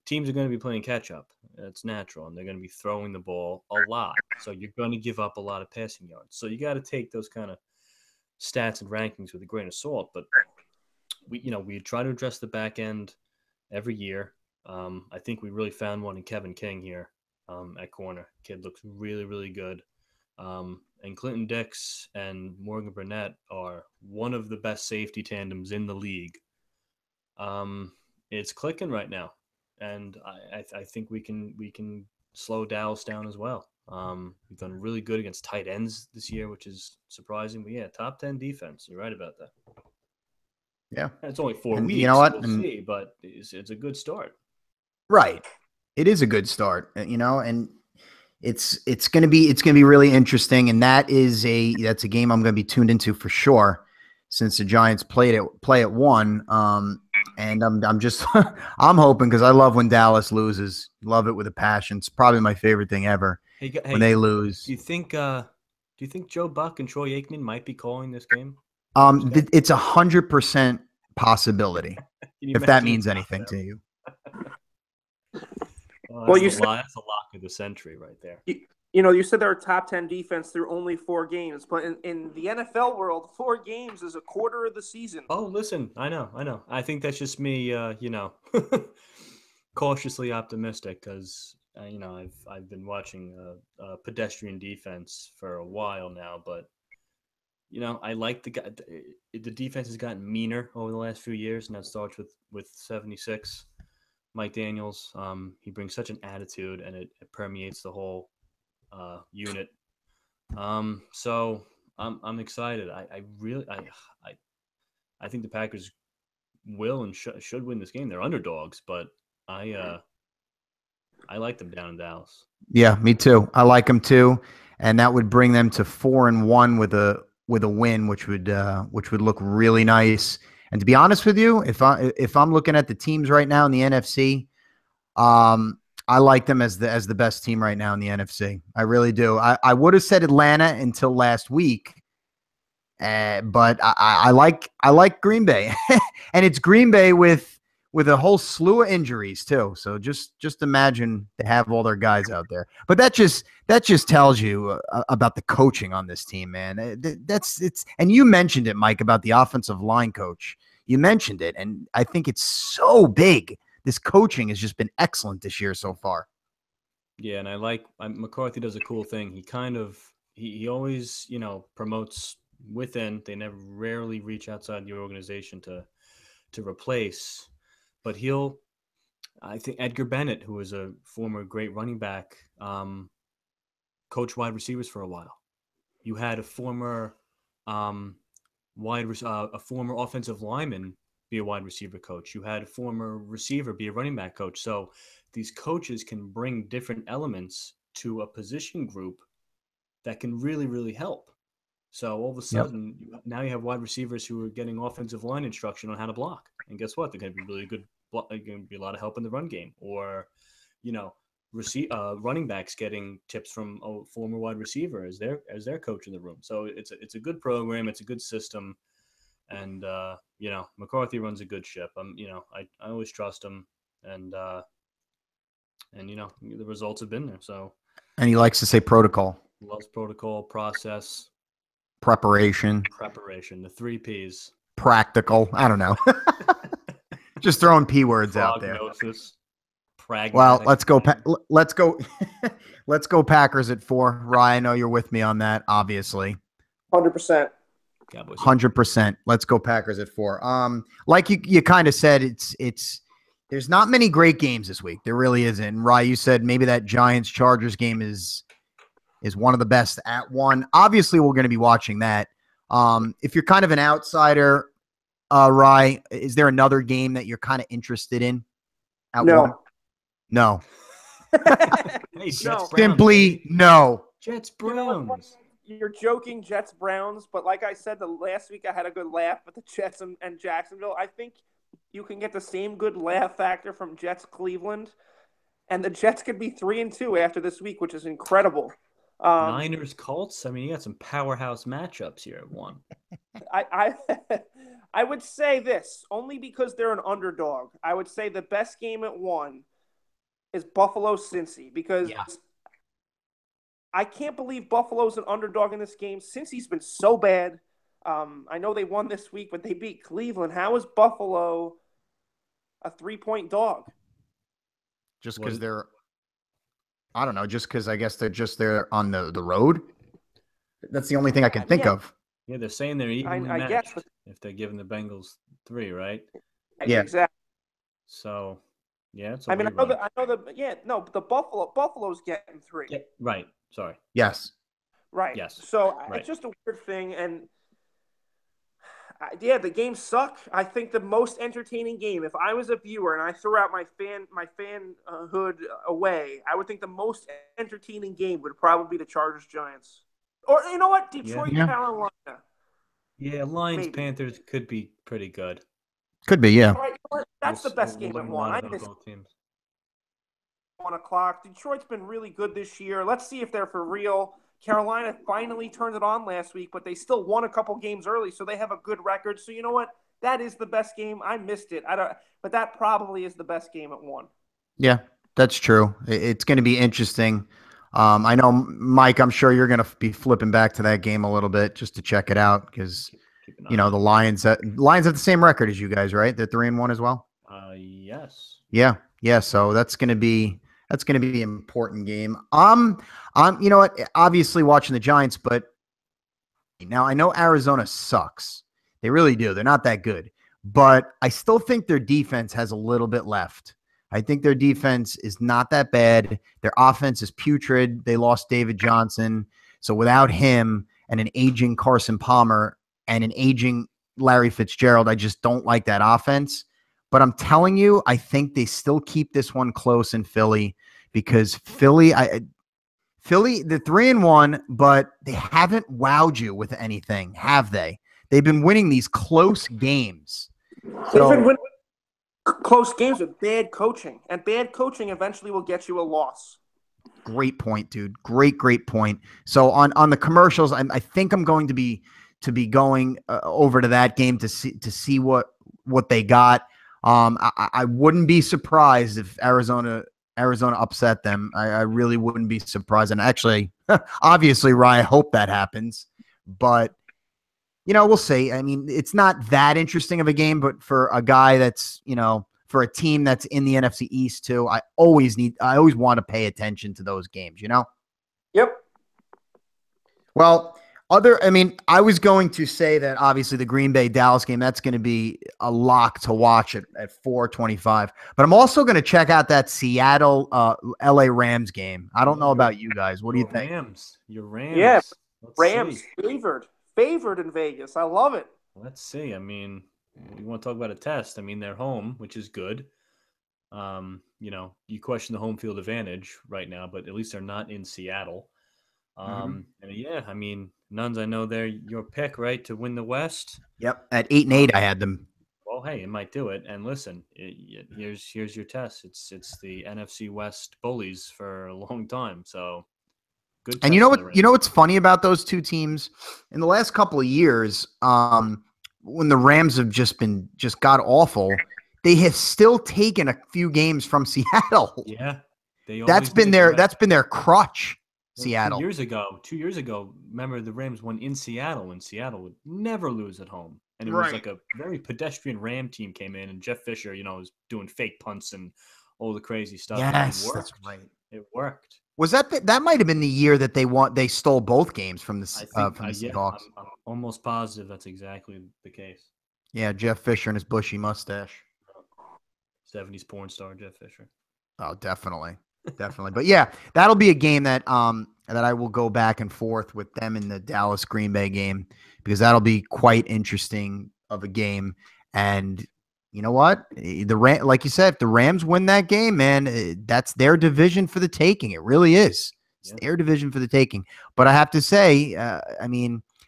teams are going to be playing catch up. That's natural, and they're going to be throwing the ball a lot. So you're going to give up a lot of passing yards. So you got to take those kind of stats and rankings with a grain of salt. But we try to address the back end every year. I think we really found one in Kevin King here at corner. Kid looks really, really good. And Clinton Dix and Morgan Burnett are one of the best safety tandems in the league. It's clicking right now, and I think we can slow Dallas down as well. We've done really good against tight ends this year, which is surprising. But yeah, top 10 defense. You're right about that.
Yeah,
it's only 4 weeks.
You know what?
We'll see, but it's a good start.
Right, it is a good start. And it's gonna be really interesting, and that's a game I'm gonna be tuned into for sure, since the Giants play at 1. And I'm just I'm hoping, because I love when Dallas loses. Love it with a passion. It's probably my favorite thing ever when they lose.
Do you think Joe Buck and Troy Aikman might be calling this game?
It's 100% possibility. If that means anything to you.
Well, that's a lock of the century right there.
You said they're a top 10 defense through only 4 games, but in the NFL world, 4 games is a quarter of the season.
Oh, listen, I know. I think that's just me, cautiously optimistic, because I've been watching pedestrian defense for a while now, but I like the defense has gotten meaner over the last few years, and that starts with 76. Mike Daniels, he brings such an attitude, and it permeates the whole unit. So I'm excited. I think the Packers will and should win this game. They're underdogs, but I like them down in Dallas.
Yeah, me too. I like them too, and that would bring them to 4-1 with a win, which would look really nice. And to be honest with you, if I'm looking at the teams right now in the NFC, I like them as the best team right now in the NFC. I really do. I would have said Atlanta until last week, but I like Green Bay, and it's Green Bay with a whole slew of injuries too. So just imagine they have all their guys out there. But that just tells you about the coaching on this team, man. And you mentioned it, Mike, about the offensive line coach. You mentioned it, and I think it's so big. This coaching has just been excellent this year so far.
Yeah, and I like McCarthy does a cool thing. He always promotes within. They rarely reach outside the organization to replace. But I think Edgar Bennett, who was a former great running back, coached wide receivers for a while. You had a former a former offensive lineman be a wide receiver coach. You had a former receiver be a running back coach. So these coaches can bring different elements to a position group that can really, really help. So all of a sudden, now you have wide receivers who are getting offensive line instruction on how to block. And guess what? They're going to be really good. They're going to be a lot of help in the run game. Or, running backs getting tips from a former wide receiver as their coach in the room. So it's a good program. It's a good system. And, McCarthy runs a good ship. I always trust him. And the results have been there. So.
And he likes to say protocol.
Loves protocol, process.
Preparation.
The 3 Ps.
practical. I don't know. Just throwing P words out there.
Prognosis.
Well,
Pragmatic.
let's go. Let's go. Let's go Packers at 4. Ryan, I know you're with me on that, obviously.
100%.
100%. Let's go Packers at 4. Like you kind of said, it's there's not many great games this week. There really isn't. And Ryan, you said maybe that Giants Chargers game is one of the best at 1. Obviously, we're going to be watching that. If you're kind of an outsider, Rye, is there another game that you're kind of interested in at 1? No.
Hey, Jets,
No.
Simply no.
Jets Browns.
You're joking, Jets Browns, but like I said, the last week I had a good laugh with the Jets and Jacksonville. I think you can get the same good laugh factor from Jets Cleveland, and the Jets could be 3-2 after this week, which is incredible.
Niners Colts. I mean, you got some powerhouse matchups here at 1.
I would say this only because they're an underdog. I would say the best game at 1 is Buffalo Cincy because I can't believe Buffalo's an underdog in this game. Cincy's been so bad. I know they won this week, but they beat Cleveland. How is Buffalo a 3-point dog?
Just because they're, I don't know, just because I guess they're just there on the road. That's the only thing I can think of.
Yeah, they're saying they're evenly
I
matched
guess, but
if they're giving the Bengals 3, right?
Yeah.
Exactly.
So, yeah, it's
I know the Buffalo's getting 3.
Yeah, right. Sorry.
Yes.
Right.
Yes.
So
right.
It's just a weird thing, and the games suck. I think the most entertaining game, if I was a viewer and I threw out my fanhood away, I would think the most entertaining game would probably be the Chargers Giants, or you know what, Detroit Carolina.
Yeah, Lions
Maybe.
Panthers could be pretty good.
Could be, yeah.
All right, that's the best game at 1. I missed
both teams.
1:00. Detroit's been really good this year. Let's see if they're for real. Carolina finally turned it on last week, but they still won a couple games early, so they have a good record. So you know what? That is the best game. I missed it. But that probably is the best game at 1.
Yeah, that's true. It's going to be interesting. I know, Mike, I'm sure you're going to be flipping back to that game a little bit just to check it out because, the Lions have the same record as you guys, right? They're 3-1 as well.
Yes.
Yeah. So that's going to be an important game. You know what? Obviously watching the Giants, but now I know Arizona sucks. They really do. They're not that good, but I still think their defense has a little bit left. I think their defense is not that bad. Their offense is putrid. They lost David Johnson. So without him and an aging Carson Palmer and an aging Larry Fitzgerald, I just don't like that offense. But I'm telling you, I think they still keep this one close in Philly because Philly, they're 3-1, but they haven't wowed you with anything, have they? They've been winning these close games.
They've been winning close games with bad coaching, and bad coaching eventually will get you a loss.
Great point, dude. Great point. So on the commercials, I think I'm going to be going over to that game to see what they got. I wouldn't be surprised if Arizona upset them. I really wouldn't be surprised. And actually, obviously, Ryan, I hope that happens. But, we'll see. I mean, it's not that interesting of a game, but for a guy that's, for a team that's in the NFC East too, I always want to pay attention to those games,
Yep.
Well, I was going to say that obviously the Green Bay Dallas game, that's going to be a lock to watch at 4:25. But I'm also going to check out that Seattle LA Rams game. I don't know about you guys. What do you think?
Your Rams.
Yeah,
Let's
Rams
see.
favored in Vegas. I love it.
Let's see. I mean, you want to talk about a test. I mean, they're home, which is good. You question the home field advantage right now, but at least they're not in Seattle. And I mean, Nunzi, I know they're your pick, right, to win the West.
Yep, at 8-8, I had them.
Well, hey, it might do it. And listen, here's your test. It's the NFC West bullies for a long time. So good.
And you know what's funny about those two teams in the last couple of years, when the Rams have just got awful, they have still taken a few games from Seattle.
Yeah,
that's been their crutch. Seattle.
2 years ago, remember the Rams won in Seattle, and Seattle would never lose at home. And it was like a very pedestrian Ram team came in, and Jeff Fisher, was doing fake punts and all the crazy stuff.
Yes,
and it worked.
That's right.
It worked.
Was that might have been the year that they stole both games from the Seahawks?
I'm almost positive that's exactly the case.
Yeah, Jeff Fisher and his bushy mustache.
70s porn star Jeff Fisher.
Oh, definitely. But yeah, that'll be a game that I will go back and forth with them in the Dallas Green Bay game, because that'll be quite interesting of a game. And you know what? Like you said, if the Rams win that game, man, that's their division for the taking. It really is. It's their division for the taking. But I have to say,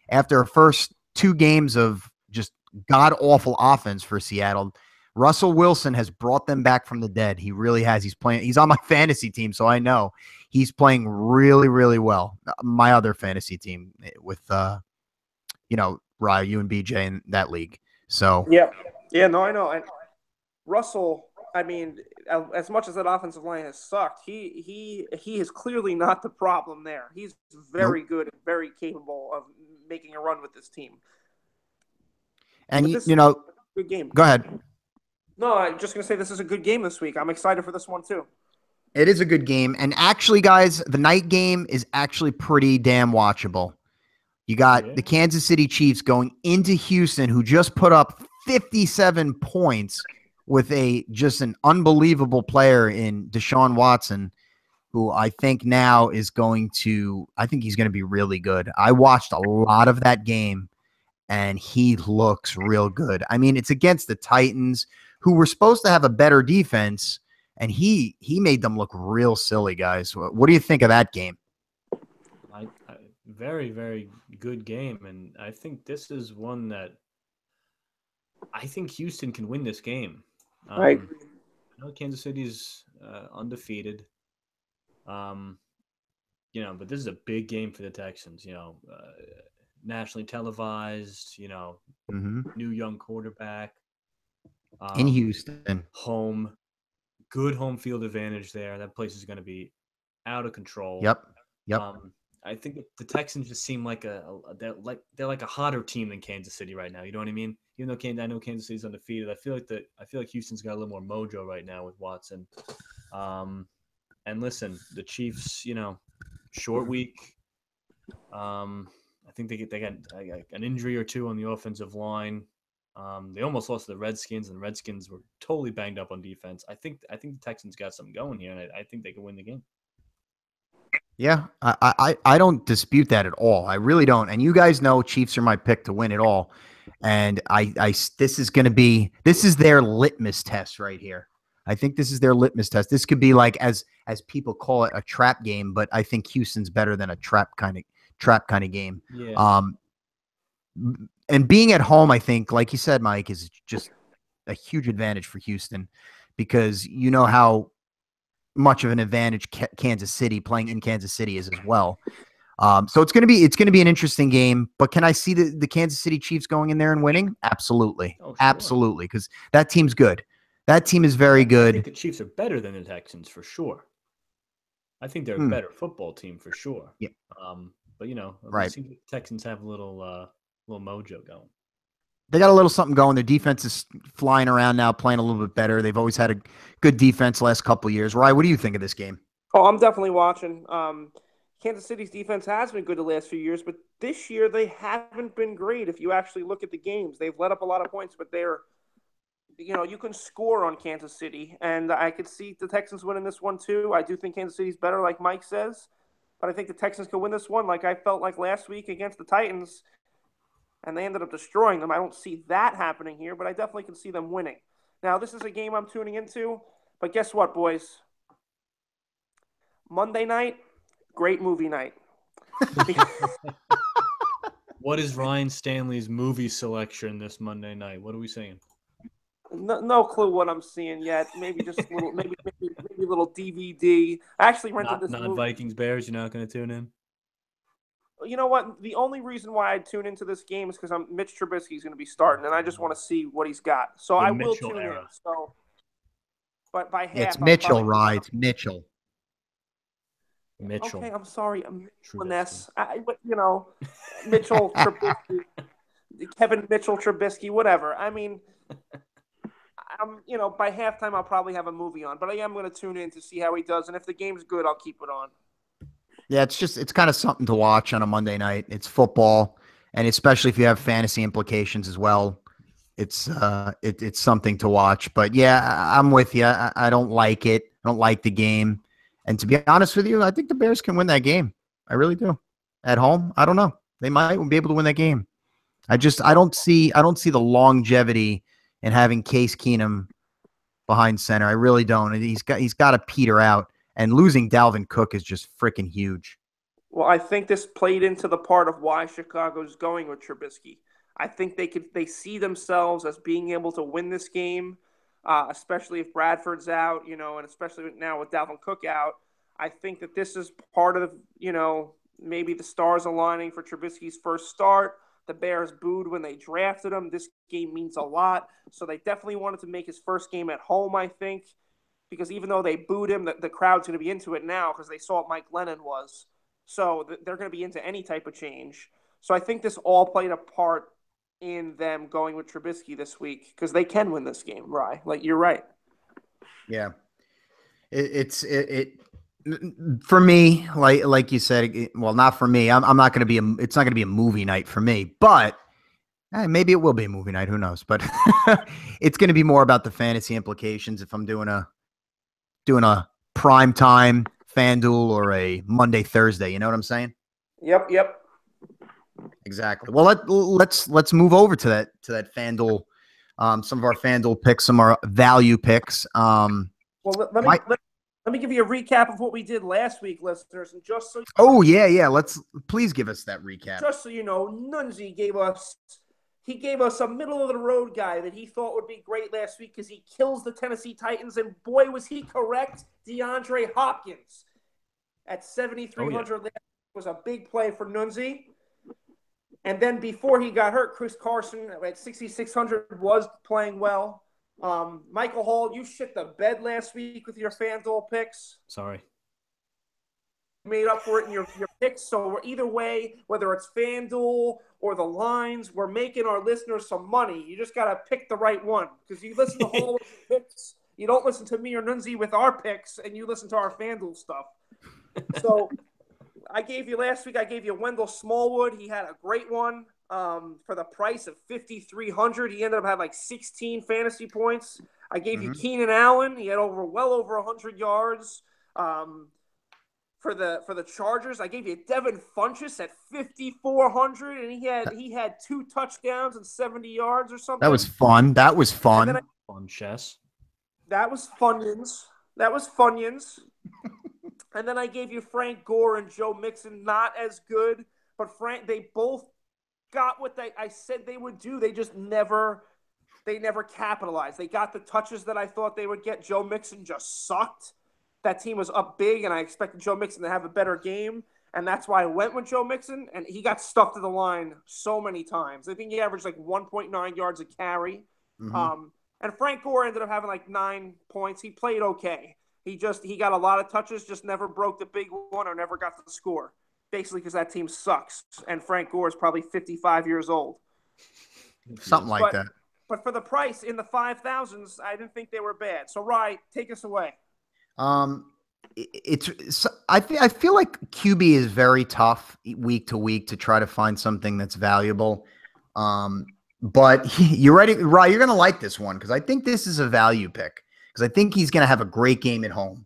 after our first 2 games of just god-awful offense for Seattle, Russell Wilson has brought them back from the dead. He really has. He's on my fantasy team, so I know he's playing really, really well. My other fantasy team with, Rye, you and BJ in that league. So
yeah, no, I know. And Russell, as much as that offensive line has sucked, he is clearly not the problem there. He's very good and very capable of making a run with this team.
And good
game.
Go ahead.
No, I'm just going to say this is a good game this week. I'm excited for this one, too.
It is a good game. And actually, guys, the night game is actually pretty damn watchable. You got the Kansas City Chiefs going into Houston, who just put up 57 points with just an unbelievable player in Deshaun Watson, who I think now he's going to be really good. I watched a lot of that game, and he looks real good. It's against the Titans, who were supposed to have a better defense, and he made them look real silly, guys. What do you think of that game?
Very, very good game, and I think this is one that I think Houston can win this game.
I agree.
I know Kansas City's undefeated, but this is a big game for the Texans. Nationally televised. New young quarterback.
In Houston.
Good home field advantage there. That place is going to be out of control.
Yep.
I think the Texans just seem like they're like a hotter team than Kansas City right now. You know what I mean? Even though I know Kansas City's undefeated, I feel like Houston's got a little more mojo right now with Watson. And listen, the Chiefs, short week. I think they got an injury or two on the offensive line. They almost lost to the Redskins, and the Redskins were totally banged up on defense. I think the Texans got something going here, and I think they can win the game.
Yeah, I don't dispute that at all. I really don't. And you guys know Chiefs are my pick to win it all. And this is their litmus test right here. I think this is their litmus test. This could be like, as people call it, a trap game, but I think Houston's better than a trap kind of game.
Yeah.
And being at home, I think, like you said, Mike, is just a huge advantage for Houston, because you know how much of an advantage Kansas City playing in Kansas City is as well. So it's going to be an interesting game, but can I see the Kansas City Chiefs going in there and winning? Absolutely.
Oh, sure.
Absolutely. Because that team's good. That team is very good.
I think the Chiefs are better than the Texans for sure. I think they're a better football team for sure.
Yeah.
But
right.
The Texans have a little mojo going.
They got a little something going. Their defense is flying around now, playing a little bit better. They've always had a good defense last couple of years. Ryan, what do you think of this game?
Oh, I'm definitely watching. Kansas City's defense has been good the last few years, but this year they haven't been great. If you actually look at the games, they've let up a lot of points, but you can score on Kansas City, and I could see the Texans winning this one too. I do think Kansas City's better, like Mike says, but I think the Texans can win this one, like I felt like last week against the Titans. And they ended up destroying them. I don't see that happening here, but I definitely can see them winning. Now, this is a game I'm tuning into, but guess what, boys? Monday night, great movie night.
What is Ryan Stanley's movie selection this Monday night? What are we saying?
No clue what I'm seeing yet. Maybe just a little, maybe a little DVD. I actually rented this movie.
Vikings Bears. You're not going to tune in.
You know what? The only reason why I tune into this game is because Mitch Trubisky's going to be starting, and I just want to see what he's got. So I will tune in. So, but by half,
it's Mitchell, right? It's Mitchell.
Okay, I'm sorry, Mitchell. Mitchell Trubisky. Kevin Mitchell, Trubisky, whatever. I mean, by halftime I'll probably have a movie on, but I am going to tune in to see how he does, and if the game's good, I'll keep it on.
Yeah, it's kind of something to watch on a Monday night. It's football, and especially if you have fantasy implications as well. It's something to watch. But yeah, I'm with you. I don't like it. I don't like the game. And to be honest with you, I think the Bears can win that game. I really do. At home, I don't know. They might be able to win that game. I don't see the longevity in having Case Keenum behind center. I really don't. He's got to peter out. And losing Dalvin Cook is just freaking huge.
Well, I think this played into the part of why Chicago's going with Trubisky. I think they see themselves as being able to win this game, especially if Bradford's out, and especially now with Dalvin Cook out. I think that this is part of, maybe the stars aligning for Trubisky's first start. The Bears booed when they drafted him. This game means a lot. So they definitely wanted to make his first game at home, I think, because even though they booed him, the crowd's going to be into it now because they saw what Mike Lennon was. So they're going to be into any type of change. So I think this all played a part in them going with Trubisky this week because they can win this game, Rye. Like, you're right.
Yeah. It's for me, like you said, well, not for me. I'm not going to be it's not going to be a movie night for me, but maybe it will be a movie night. Who knows? But it's going to be more about the fantasy implications if I'm doing a prime time FanDuel or a Monday, Thursday. You know what I'm saying?
Yep.
Exactly. Well, let's move over to that FanDuel. Some of our FanDuel picks, some of our value picks.
Well, let me give you a recap of what we did last week, listeners, and just so
yeah. Please give us that recap.
Just so you know, Nunzi gave us a middle of the road guy that he thought would be great last week because he kills the Tennessee Titans, and boy was he correct. DeAndre Hopkins at 7,300 was a big play for Nunzi. And then before he got hurt, Chris Carson at 6,600 was playing well. Michael Hall, you shit the bed last week with your FanDuel picks.
Sorry.
Made up for it in your picks. So we're either way, whether it's FanDuel or the lines, we're making our listeners some money. You just got to pick the right one because you listen to Hall with your picks. You don't listen to me or Nunzi with our picks, and you listen to our FanDuel stuff. So last week, I gave you Wendell Smallwood. He had a great one. For the price of 5,300, he ended up having like 16 fantasy points. I gave you Keenan Allen. He had well over 100 yards. For the Chargers, I gave you Devin Funchess at 5,400, and he had 2 touchdowns and 70 yards or something.
That was fun. Funchess.
That was Funyuns. And then I gave you Frank Gore and Joe Mixon. Not as good, but they both got what I said they would do. They just never capitalized. They got the touches that I thought they would get. Joe Mixon just sucked. That team was up big, and I expected Joe Mixon to have a better game, and that's why I went with Joe Mixon, and he got stuffed to the line so many times. I think he averaged like 1.9 yards a carry. And Frank Gore ended up having like 9 points. He played okay. He got a lot of touches, just never broke the big one or never got the score. Basically because that team sucks, and Frank Gore is probably 55 years old.
Something like that.
But for the price in the 5,000s, I didn't think they were bad. So, Rye, take us away.
I feel like QB is very tough week to week to try to find something that's valuable. But you ready, Rye? You're going to like this one because I think this is a value pick because I think he's going to have a great game at home.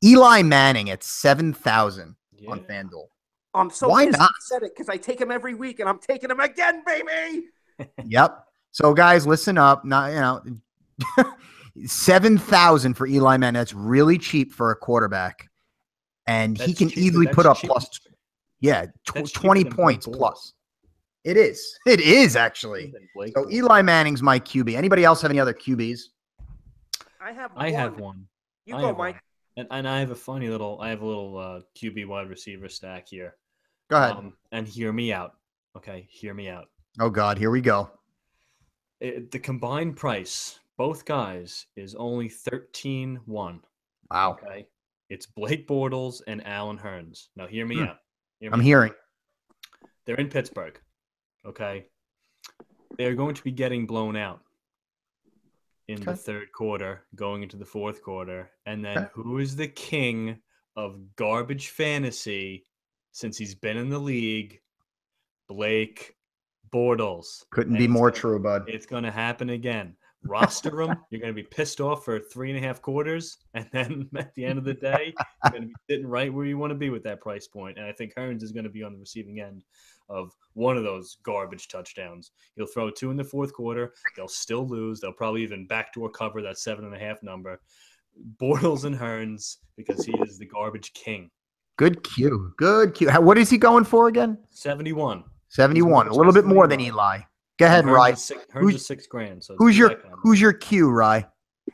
Eli Manning at 7,000 on FanDuel.
I'm so
Why
pissed
not?
you said it because I take him every week, and I'm taking him again, baby.
Yep. So, guys, listen up. 7,000 for Eli Manning. That's really cheap for a quarterback, and he can easily put up plus. Yeah, 20 points plus. It is. It is actually. So Eli Manning's my QB. Anybody else have any other QBs?
I
have one.
You go, Mike.
And I have a little QB wide receiver stack here.
Go ahead.
And hear me out. Okay, hear me out.
Oh, God, here we go.
The combined price, both guys, is only 13-1.
Wow.
Okay. It's Blake Bortles and Allen Hurns. Now, hear me out.
I'm hearing.
They're in Pittsburgh. Okay. they're going to be getting blown out in the
Okay.
third quarter, going into the fourth quarter. And then
Okay.
who is the king of garbage fantasy since he's been in the league? Blake Bortles.
Couldn't
And
be more true, bud.
it's going to happen again. Roster him. You're going to be pissed off for 3.5 quarters. And then at the end of the day, you're going to be sitting right where you want to be with that price point. And I think Hearns is going to be on the receiving end of one of those garbage touchdowns. He'll throw 2 in the fourth quarter. They'll still lose. They'll probably even backdoor cover that 7.5 number. Bortles and Hearns, because he is the garbage king.
Good cue. Good cue. What is he going for again?
71.
71. A little bit more than Eli. Go ahead, Rye.
Hearns is $6,000. So
who's your cue, Rye?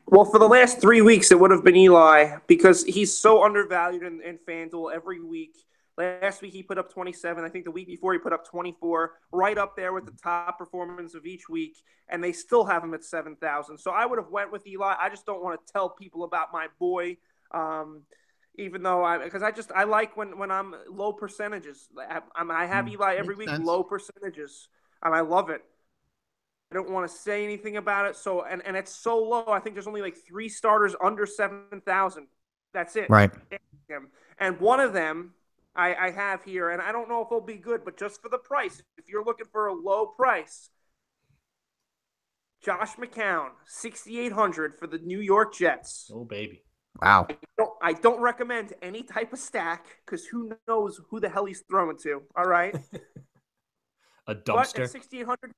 Well, for the last 3 weeks, it would have been Eli because he's so undervalued in FanDuel every week. Last week, he put up 27. I think the week before, he put up 24, right up there with the top performance of each week, and they still have him at 7,000. So I would have went with Eli. I just don't want to tell people about my boy, even though I like when I'm low percentages. I have Eli every week, low percentages, and I love it. I don't want to say anything about it. So and it's so low. I think there's only like 3 starters under 7,000. That's it.
Right.
And one of them I have here, and I don't know if it'll be good, but just for the price, if you're looking for a low price, Josh McCown, 6,800 for the New York Jets.
Oh baby.
Wow.
I don't recommend any type of stack because who knows who the hell he's throwing to. All right.
A dumpster.
But at 6,800.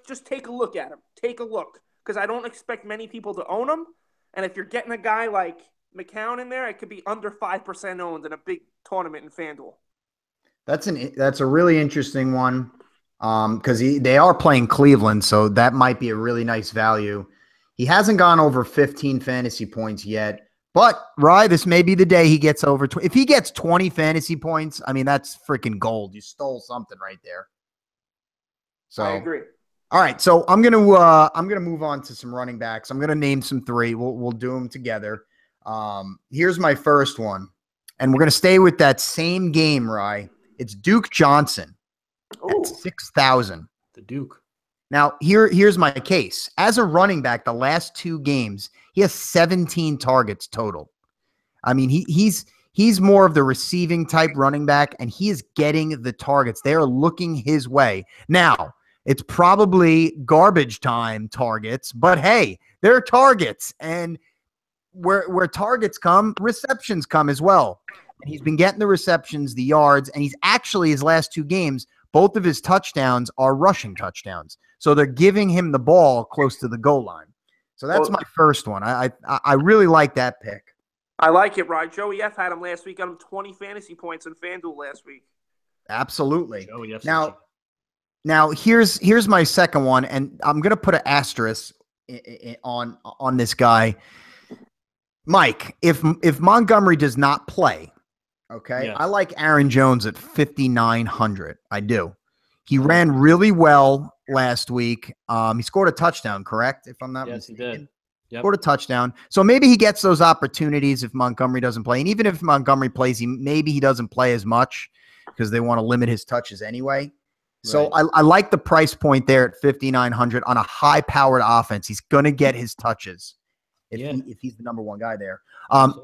Just take a look at him. Take a look. Because I don't expect many people to own him. And if you're getting a guy like McCown in there, it could be under 5% owned in a big tournament in FanDuel.
That's a really interesting one because they are playing Cleveland, so that might be a really nice value. He hasn't gone over 15 fantasy points yet. But, Rye, this may be the day he gets over. If he gets 20 fantasy points, I mean, that's freaking gold. You stole something right there. So
I agree.
All right, so I'm gonna move on to some running backs. I'm gonna name some 3. We'll do them together. Here's my first one, and we're gonna stay with that same game, Rye. It's Duke Johnson at 6,000.
The Duke.
Now here's my case. As a running back, the last 2 games he has 17 targets total. I mean he's more of the receiving type running back, and he is getting the targets. They are looking his way now. It's probably garbage time targets, but hey, they're targets. And where targets come, receptions come as well. And he's been getting the receptions, the yards, and he's actually his last 2 games, both of his touchdowns are rushing touchdowns. So they're giving him the ball close to the goal line. So that's my first one. I really like that pick.
I like it, Rod. Joey F had him last week. Got him 20 fantasy points in FanDuel last week.
Absolutely.
Joey F's
Now here's my second one, and I'm gonna put an asterisk on this guy, Mike. If Montgomery does not play, okay,
yes.
I like Aaron Jones at 5,900. I do. He ran really well last week. He scored a touchdown, correct? If I'm not mistaken.
He did. Yep.
Scored a touchdown. So maybe he gets those opportunities if Montgomery doesn't play, and even if Montgomery plays, maybe he doesn't play as much because they want to limit his touches anyway. So
Right.
I like the price point there at 5,900 on a high-powered offense. He's going to get his touches if he's the number one guy there. And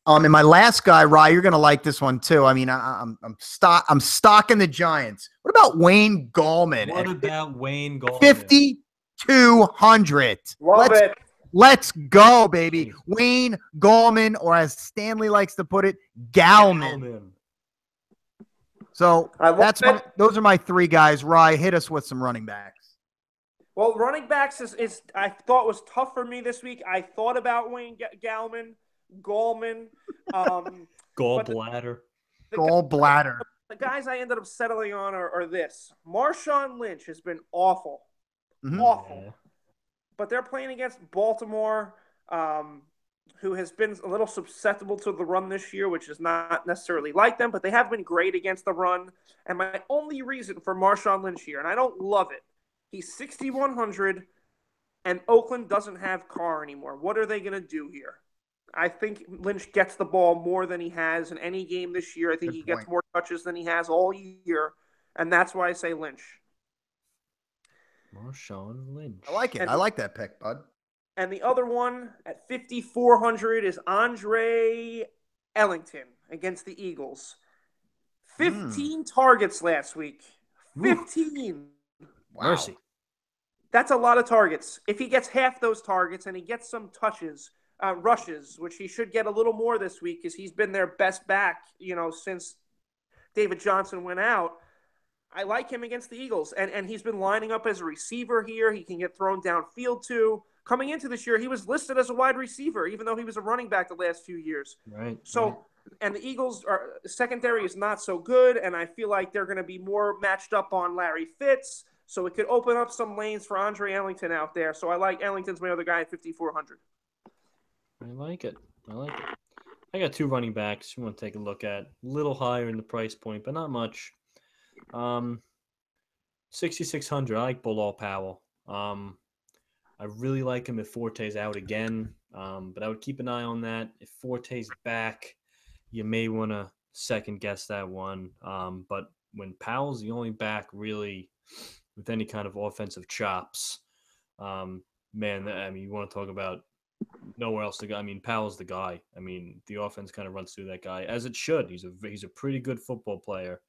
my last guy, Rye, you're going to like this one too. I mean, I'm stocking the Giants. What about Wayne Gallman?
What about Wayne Gallman?
5,200.
Love it.
Let's go, baby. Wayne Gallman, or as Stanley likes to put it, Gallman. So those are my 3 guys. Rye, hit us with some running backs.
Well, running backs is I thought was tough for me this week. I thought about Wayne Gallman.
Gallbladder.
The guys I ended up settling on are this. Marshawn Lynch has been awful.
Mm-hmm.
Awful. Yeah. But they're playing against Baltimore, who has been a little susceptible to the run this year, which is not necessarily like them, but they have been great against the run. And my only reason for Marshawn Lynch here, and I don't love it, he's 6,100, and Oakland doesn't have Carr anymore. What are they going to do here? I think Lynch gets the ball more than he has in any game this year. I think he gets more touches than he has all year, and that's why I say Lynch.
Marshawn Lynch.
I like it. I like that pick, bud.
And the other one at 5,400 is Andre Ellington against the Eagles. 15 targets last week. 15.
Wow.
Mercy.
That's a lot of targets. If he gets half those targets and he gets some touches, rushes, which he should get a little more this week because he's been their best back, since David Johnson went out. I like him against the Eagles. And he's been lining up as a receiver here. He can get thrown downfield too. Coming into this year, he was listed as a wide receiver, even though he was a running back the last few years.
Right.
So, and the Eagles' secondary is not so good, and I feel like they're going to be more matched up on Larry Fitz. So it could open up some lanes for Andre Ellington out there. So I like Ellington's my other guy at 5,400.
I like it. I got 2 running backs you want to take a look at. A little higher in the price point, but not much. 6,600. I like Bilal Powell. I really like him if Forte's out again, but I would keep an eye on that. If Forte's back, you may want to second guess that one. But when Powell's the only back really with any kind of offensive chops, man, you want to talk about nowhere else to go. I mean, Powell's the guy. I mean, the offense kind of runs through that guy, as it should. He's a pretty good football player.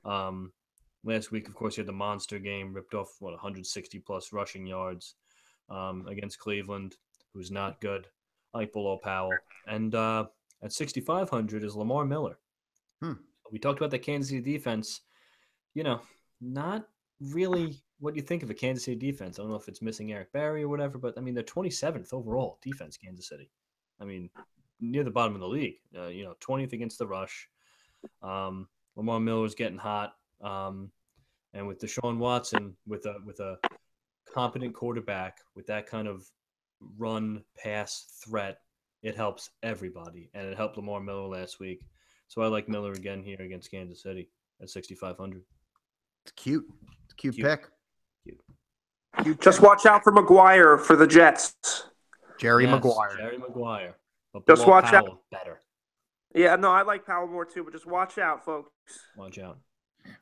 Last week, of course, he had the monster game, ripped off, 160-plus rushing yards against Cleveland, who's not good. I like Bilal Powell. And at 6,500 is Lamar Miller. We talked about the Kansas City defense. Not really what you think of a Kansas City defense. I don't know if it's missing Eric Berry or whatever, but, I mean, they're 27th overall defense, Kansas City. I mean, near the bottom of the league. 20th against the rush. Lamar Miller's getting hot. And with Deshaun Watson, with a competent quarterback, with that kind of run-pass threat, it helps everybody. And it helped Lamar Miller last week. So I like Miller again here against Kansas City at 6,500.
It's cute. It's a cute pick.
Cute. Just watch out for McGuire for the Jets.
Jerry Maguire.
Jerry Maguire. But
just watch
Powell
out.
Better.
Yeah, no, I like Powell more too, but just watch out, folks.
Watch out.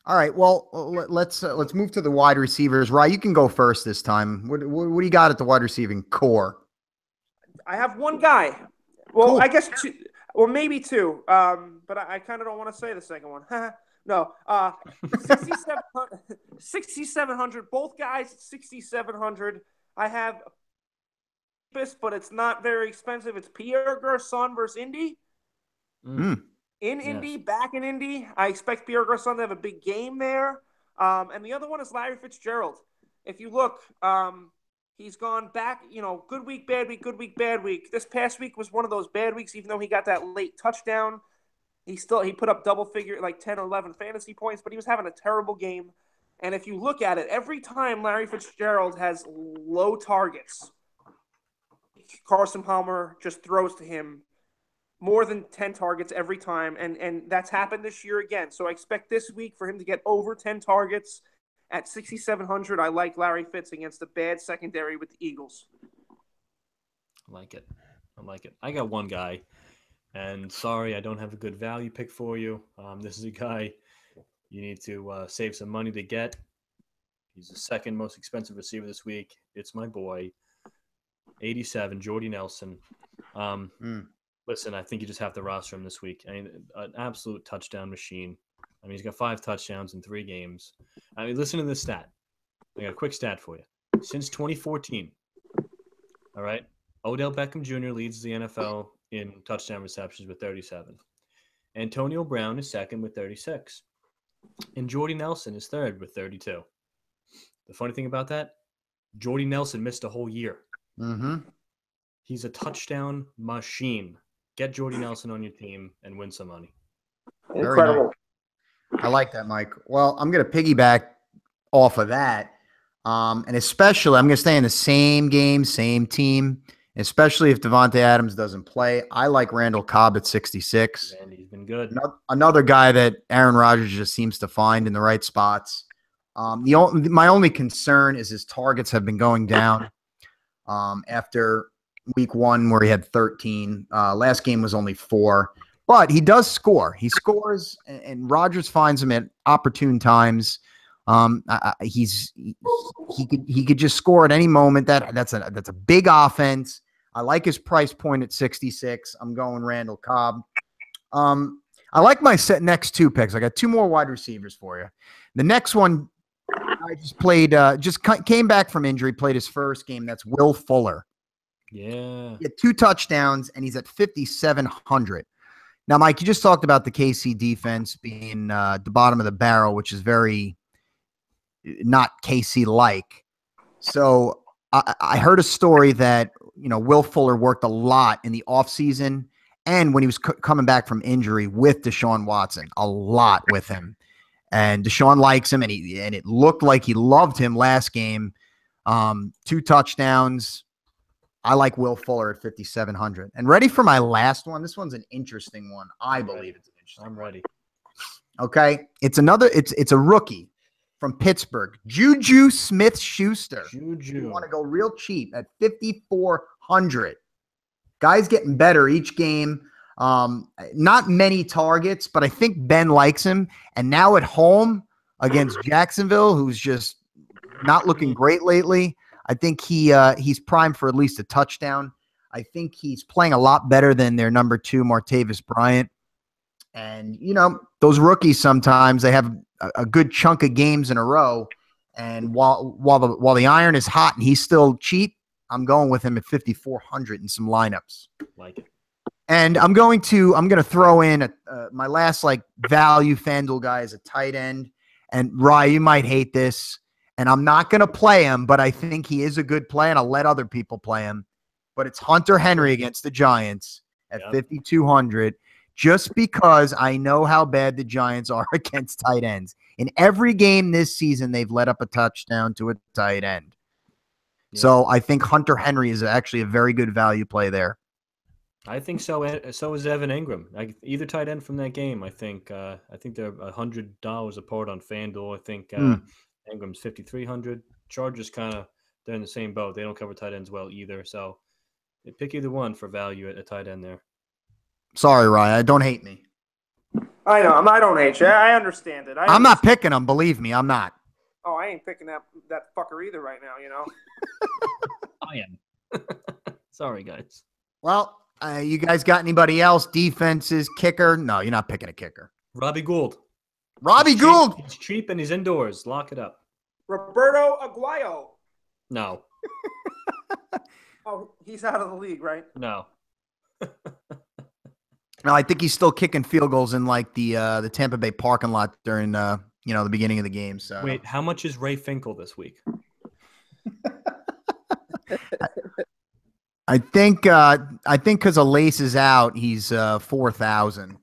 All right. Well, let's move to the wide receivers. Rye, you can go first this time. What do you got at the wide receiving core? I
have one guy. Well,
cool.
I guess 2, or maybe 2. But I kind of don't want to say the second one. No. 6,700. Both guys 6,700. I have, but it's not very expensive. It's Pierre Garçon versus Indy. Indy, back in Indy. I expect Pierre Garçon to have a big game there. And the other one is Larry Fitzgerald. If you look, he's gone back, good week, bad week, good week, bad week. This past week was one of those bad weeks, even though he got that late touchdown. He put up double figure, like 10 or 11 fantasy points, but he was having a terrible game. And if you look at it, every time Larry Fitzgerald has low targets, Carson Palmer just throws to him more than 10 targets every time, and that's happened this year again. So I expect this week for him to get over 10 targets. At 6,700, I like Larry Fitz against the bad secondary with the Eagles.
I like it. I got one guy, and sorry I don't have a good value pick for you. This is a guy you need to save some money to get. He's the second most expensive receiver this week. It's my boy, 87, Jordy Nelson. Listen, I think you just have to roster him this week. I mean, an absolute touchdown machine. I mean, he's got 5 touchdowns in 3 games. I mean, listen to this stat. I got a quick stat for you. Since 2014, all right, Odell Beckham Jr. leads the NFL in touchdown receptions with 37. Antonio Brown is second with 36. And Jordy Nelson is third with 32. The funny thing about that, Jordy Nelson missed a whole year. He's a touchdown machine. Get Jordy Nelson on your team and win some money.
Incredible.
Nice. I like that, Mike. Well, I'm going to piggyback off of that. And especially, I'm going to stay in the same game, same team, especially if Devontae Adams doesn't play. I like Randall Cobb at 66.
And he's been good.
Another guy that Aaron Rodgers just seems to find in the right spots. My only concern is his targets have been going down after week 1 where he had 13. Last game was only 4. But he does score. He scores, and Rodgers finds him at opportune times. He could just score at any moment. That's a big offense. I like his price point at 66. I'm going Randall Cobb. I like my next two picks. I got two more wide receivers for you. The next one, I just played, came back from injury, played his first game. That's Will Fuller.
Yeah.
He had 2 touchdowns, and he's at 5,700. Now, Mike, you just talked about the KC defense being the bottom of the barrel, which is very not KC-like. So I heard a story that, Will Fuller worked a lot in the offseason and when he was coming back from injury with Deshaun Watson, a lot with him. And Deshaun likes him, and it looked like he loved him last game. 2 touchdowns. I like Will Fuller at 5,700. And ready for my last one? This one's an interesting one. I believe it's an interesting
I'm ready.
Okay. It's a rookie from Pittsburgh, Juju Smith-Schuster.
Juju.
You want to go real cheap at 5,400. Guy's getting better each game. Not many targets, but I think Ben likes him. And now at home against Jacksonville, who's just not looking great lately, I think he's primed for at least a touchdown. I think he's playing a lot better than their number 2, Martavis Bryant. And, those rookies sometimes they have a good chunk of games in a row. And while the iron is hot and he's still cheap, I'm going with him at 5,400 in some lineups.
Like it.
And I'm going to throw in my last value FanDuel guy as a tight end. And Rye, you might hate this, and I'm not going to play him, but I think he is a good play, and I'll let other people play him. But it's Hunter Henry against the Giants at 5,200, just because I know how bad the Giants are against tight ends. In every game this season, they've let up a touchdown to a tight end. Yeah. So I think Hunter Henry is actually a very good value play there.
I think so. So is Evan Ingram. Either tight end from that game. I think they're $100 apart on FanDuel. I think Ingram's 5,300. Chargers they're in the same boat. They don't cover tight ends well either. So pick either one for value at a tight end there.
Sorry, Ryan. Don't hate me.
I know. I don't hate you. I understand it.
I'm not picking them. Believe me, I'm not.
Oh, I ain't picking that fucker either right now.
I am. Sorry, guys.
Well, you guys got anybody else? Defenses, kicker? No, you're not picking a kicker.
Robbie Gould.
Robbie Gould.
He's cheap and he's indoors. Lock it up.
Roberto Aguayo.
No.
Oh, he's out of the league, right?
No.
No, I think he's still kicking field goals in the Tampa Bay parking lot during the beginning of the game. So
wait, how much is Ray Finkel this week?
I think because a lace is out, he's 4,000.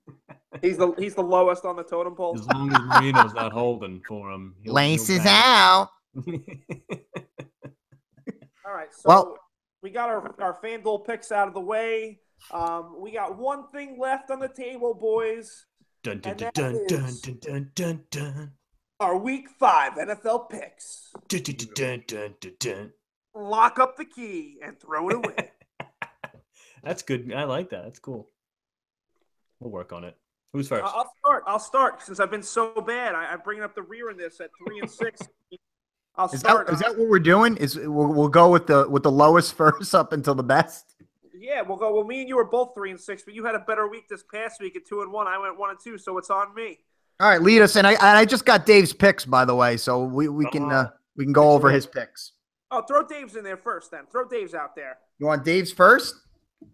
He's the lowest on the totem pole.
As long as Marino's not holding for him,
lace is out.
All right, so we got our FanDuel picks out of the way. We got one thing left on the table, boys.
Dun dun dun dun dun dun dun dun.
Our Week 5 NFL picks.
Dun dun dun dun dun dun.
Lock up the key and throw it away.
That's good. I like that. That's cool. We'll work on it. Who's first?
I'll start since I've been so bad. I'm bringing up the rear in this at 3 and 6.
Is that what we're doing? We'll go with the lowest first up until the best?
Yeah, we'll go. Well, me and you were both 3 and 6, but you had a better week this past week at 2 and 1. I went 1 and 2, so it's on me.
All right, lead us. And I just got Dave's picks, by the way, so we can go over his picks.
Oh, throw Dave's in there first, then. Throw Dave's out there.
You want Dave's first?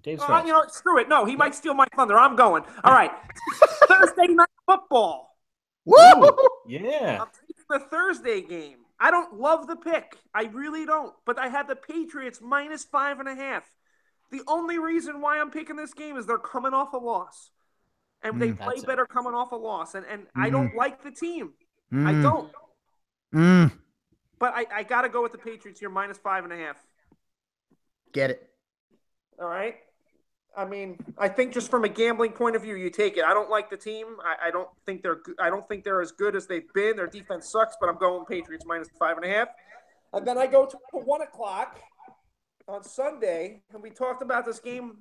Dave's first.
Screw it. No, he might steal my thunder. I'm going. All right. Thursday night football.
Woo!
Yeah.
I'm taking the Thursday game. I don't love the pick. I really don't. But I had the Patriots minus 5.5. The only reason why I'm picking this game is they're coming off a loss. And they play better coming off a loss. And I don't like the team. I don't. But I got to go with the Patriots here, minus 5.5.
Get it.
All right. I mean, I think just from a gambling point of view, you take it. I don't like the team. I don't think they're as good as they've been. Their defense sucks, but I'm going Patriots minus 5.5. And then I go to 1 o'clock on Sunday, and we talked about this game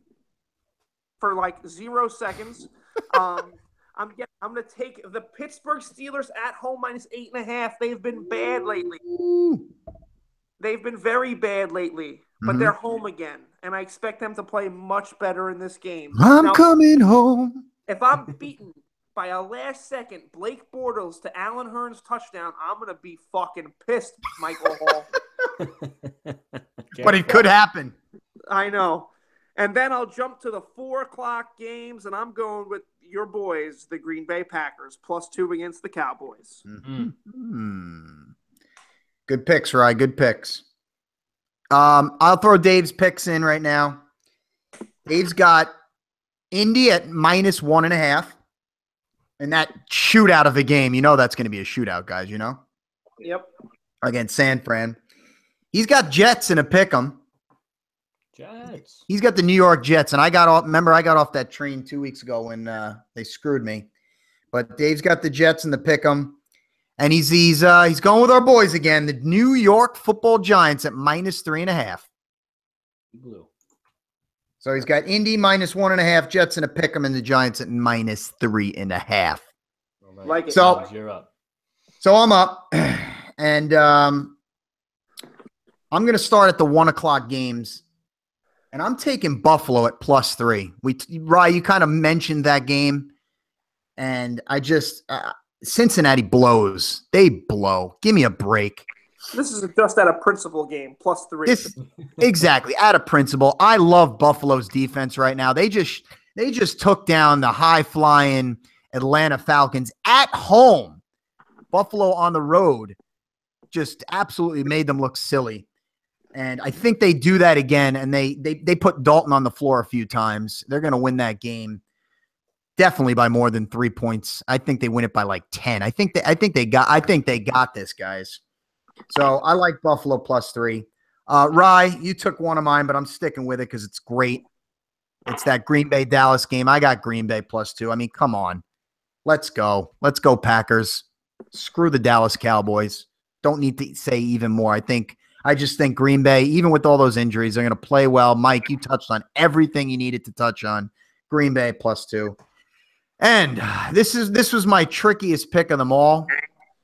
for 0 seconds. I'm going to take the Pittsburgh Steelers at home -8.5. They've been bad lately. They've been very bad lately, but they're home again, and I expect them to play much better in this game.
I'm coming home.
If I'm beaten by a last-second Blake Bortles to Allen Hurns touchdown, I'm going to be fucking pissed, Michael Hall.
But it could happen.
I know. And then I'll jump to the 4 o'clock games, and I'm going with your boys, the Green Bay Packers, +2 against the Cowboys.
Good picks, Rye. Good picks. I'll throw Dave's picks in right now. Dave's got Indy at -1.5. And that shootout of the game, you know that's going to be a shootout, guys, you know?
Yep.
Against San Fran. He's got Jets in a pick 'em.
Jets.
He's got the New York Jets, and I got off that train 2 weeks ago when they screwed me. But Dave's got the Jets in the pick 'em. And he's going with our boys again, the New York Football Giants at -3.5.
Blue.
So he's got Indy -1.5, Jets in a pick 'em, and the Giants at -3.5.
Like it.
So
you're up.
So I'm up, and I'm going to start at the 1 o'clock games, and I'm taking Buffalo at +3. Rye, you kind of mentioned that game, and I just Cincinnati blows. They blow. Give me a break.
This is just at a principal game, +3.
Exactly, out of principle. I love Buffalo's defense right now. They just took down the high-flying Atlanta Falcons at home. Buffalo on the road just absolutely made them look silly. And I think they do that again, and they put Dalton on the floor a few times. They're going to win that game. Definitely by more than 3 points. I think they win it by like 10. I think they got this, guys. So I like Buffalo +3. Rye, you took one of mine, but I'm sticking with it because it's great. It's that Green Bay Dallas game. I got Green Bay +2. I mean, come on. Let's go. Let's go, Packers. Screw the Dallas Cowboys. Don't need to say even more. I just think Green Bay, even with all those injuries, they're going to play well. Mike, you touched on everything you needed to touch on. Green Bay +2. And this was my trickiest pick of them all.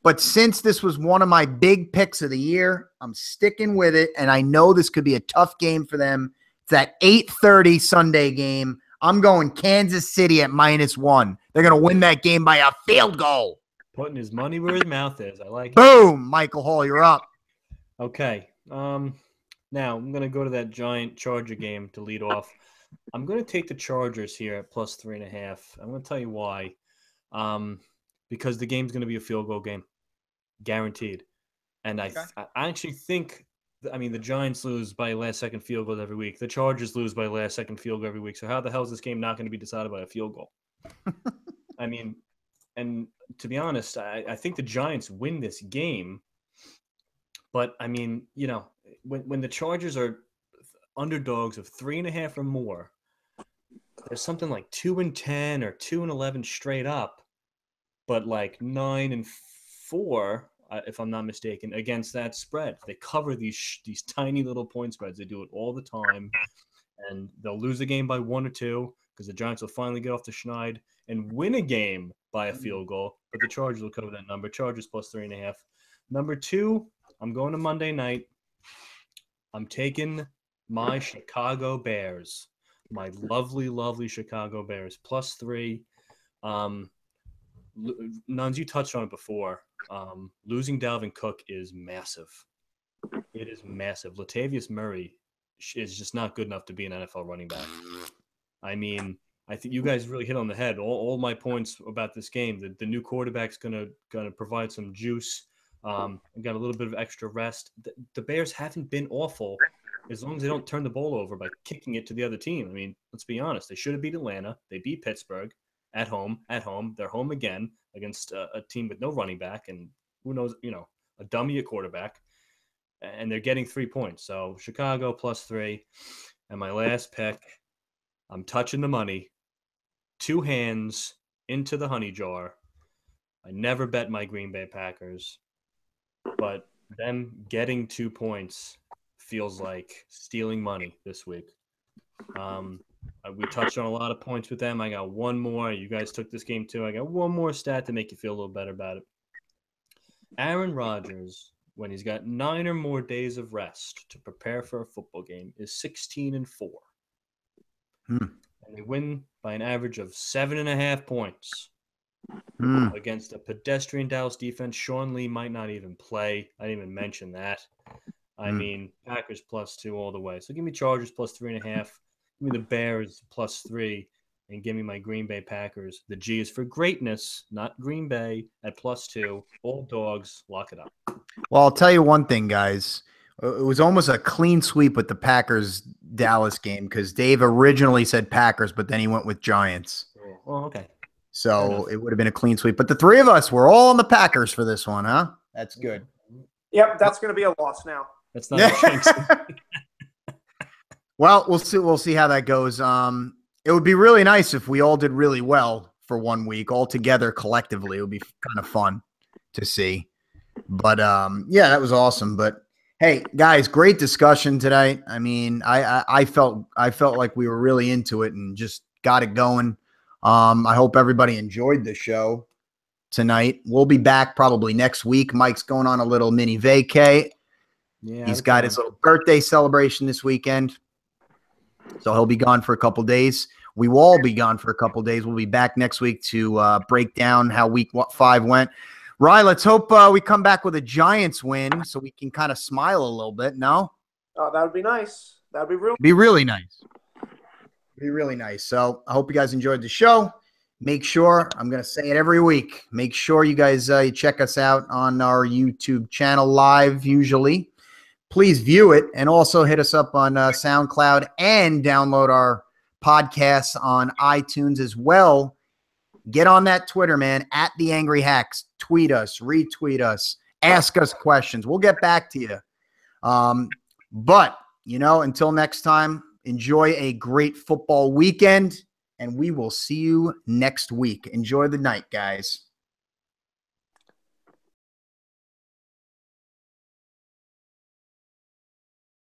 But since this was one of my big picks of the year, I'm sticking with it. And I know this could be a tough game for them. It's that 8:30 Sunday game. I'm going Kansas City at -1. They're going to win that game by a field goal.
Putting his money where his mouth is. I like it.
Boom, Michael Hall, you're up.
Okay. Now I'm going to go to that Giant Charger game to lead off. I'm going to take the Chargers here at +3.5. I'm going to tell you why. Because the game's going to be a field goal game. Guaranteed. And I actually think, the Giants lose by last-second field goals every week. The Chargers lose by last-second field goal every week. So how the hell is this game not going to be decided by a field goal? And to be honest, I think the Giants win this game. But, when the Chargers are underdogs of 3.5 or more, there's something like 2-10 or 2-11 straight up, but like 9-4, if I'm not mistaken, against that spread. They cover these tiny little point spreads. They do it all the time, and they'll lose the game by 1 or 2 because the Giants will finally get off the schneid and win a game by a field goal. But the Chargers will cover that number. Chargers +3.5. Number 2, I'm going to Monday night. I'm taking my Chicago Bears, my lovely, lovely Chicago Bears, +3. Nunzi, you touched on it before. Losing Dalvin Cook is massive. It is massive. Latavius Murray is just not good enough to be an NFL running back. I think you guys really hit on the head. All my points about this game. The new quarterback's gonna provide some juice. Got a little bit of extra rest. The Bears haven't been awful as long as they don't turn the ball over by kicking it to the other team. Let's be honest. They should have beat Atlanta. They beat Pittsburgh at home. They're home again against a team with no running back and who knows, a dummy at quarterback. And they're getting 3 points. So Chicago +3. And my last pick, I'm touching the money. 2 hands into the honey jar. I never bet my Green Bay Packers. But them getting 2 points feels like stealing money this week. We touched on a lot of points with them. I got one more. You guys took this game too. I got one more stat to make you feel a little better about it. Aaron Rodgers, when he's got 9 or more days of rest to prepare for a football game, is 16-4. And they win by an average of 7.5 points against a pedestrian Dallas defense. Sean Lee might not even play. I didn't even mention that. I mean, Packers +2 all the way. So give me Chargers +3.5. Give me the Bears +3. And give me my Green Bay Packers. The G is for greatness, not Green Bay, at +2. All dogs, lock it up.
Well, I'll tell you one thing, guys. It was almost a clean sweep with the Packers-Dallas game because Dave originally said Packers, but then he went with Giants.
Oh, okay.
So it would have been a clean sweep. But the three of us were all on the Packers for this one, huh? That's good.
Yep, that's going to be a loss now.
That's not a jinx.
Well, we'll see how that goes. It would be really nice if we all did really well for 1 week all together collectively. It would be kind of fun to see. But yeah, that was awesome. But hey, guys, great discussion today. I mean, I felt like we were really into it and just got it going. I hope everybody enjoyed the show tonight. We'll be back probably next week. Mike's going on a little mini vacay. Yeah, he's got his little birthday celebration this weekend. So he'll be gone for a couple days. We will all be gone for a couple days. We'll be back next week to break down how week 5 went. Ryan, let's hope we come back with a Giants win so we can kind of smile a little bit. No?
Oh, that would be nice. That would
be really nice. Be really nice. So I hope you guys enjoyed the show. Make sure, I'm going to say it every week, make sure you guys you check us out on our YouTube channel live usually. Please view it and also hit us up on SoundCloud and download our podcasts on iTunes as well. Get on that Twitter, man, at The Angry Hacks. Tweet us, retweet us, ask us questions. We'll get back to you. But, until next time, enjoy a great football weekend, and we will see you next week. Enjoy the night, guys.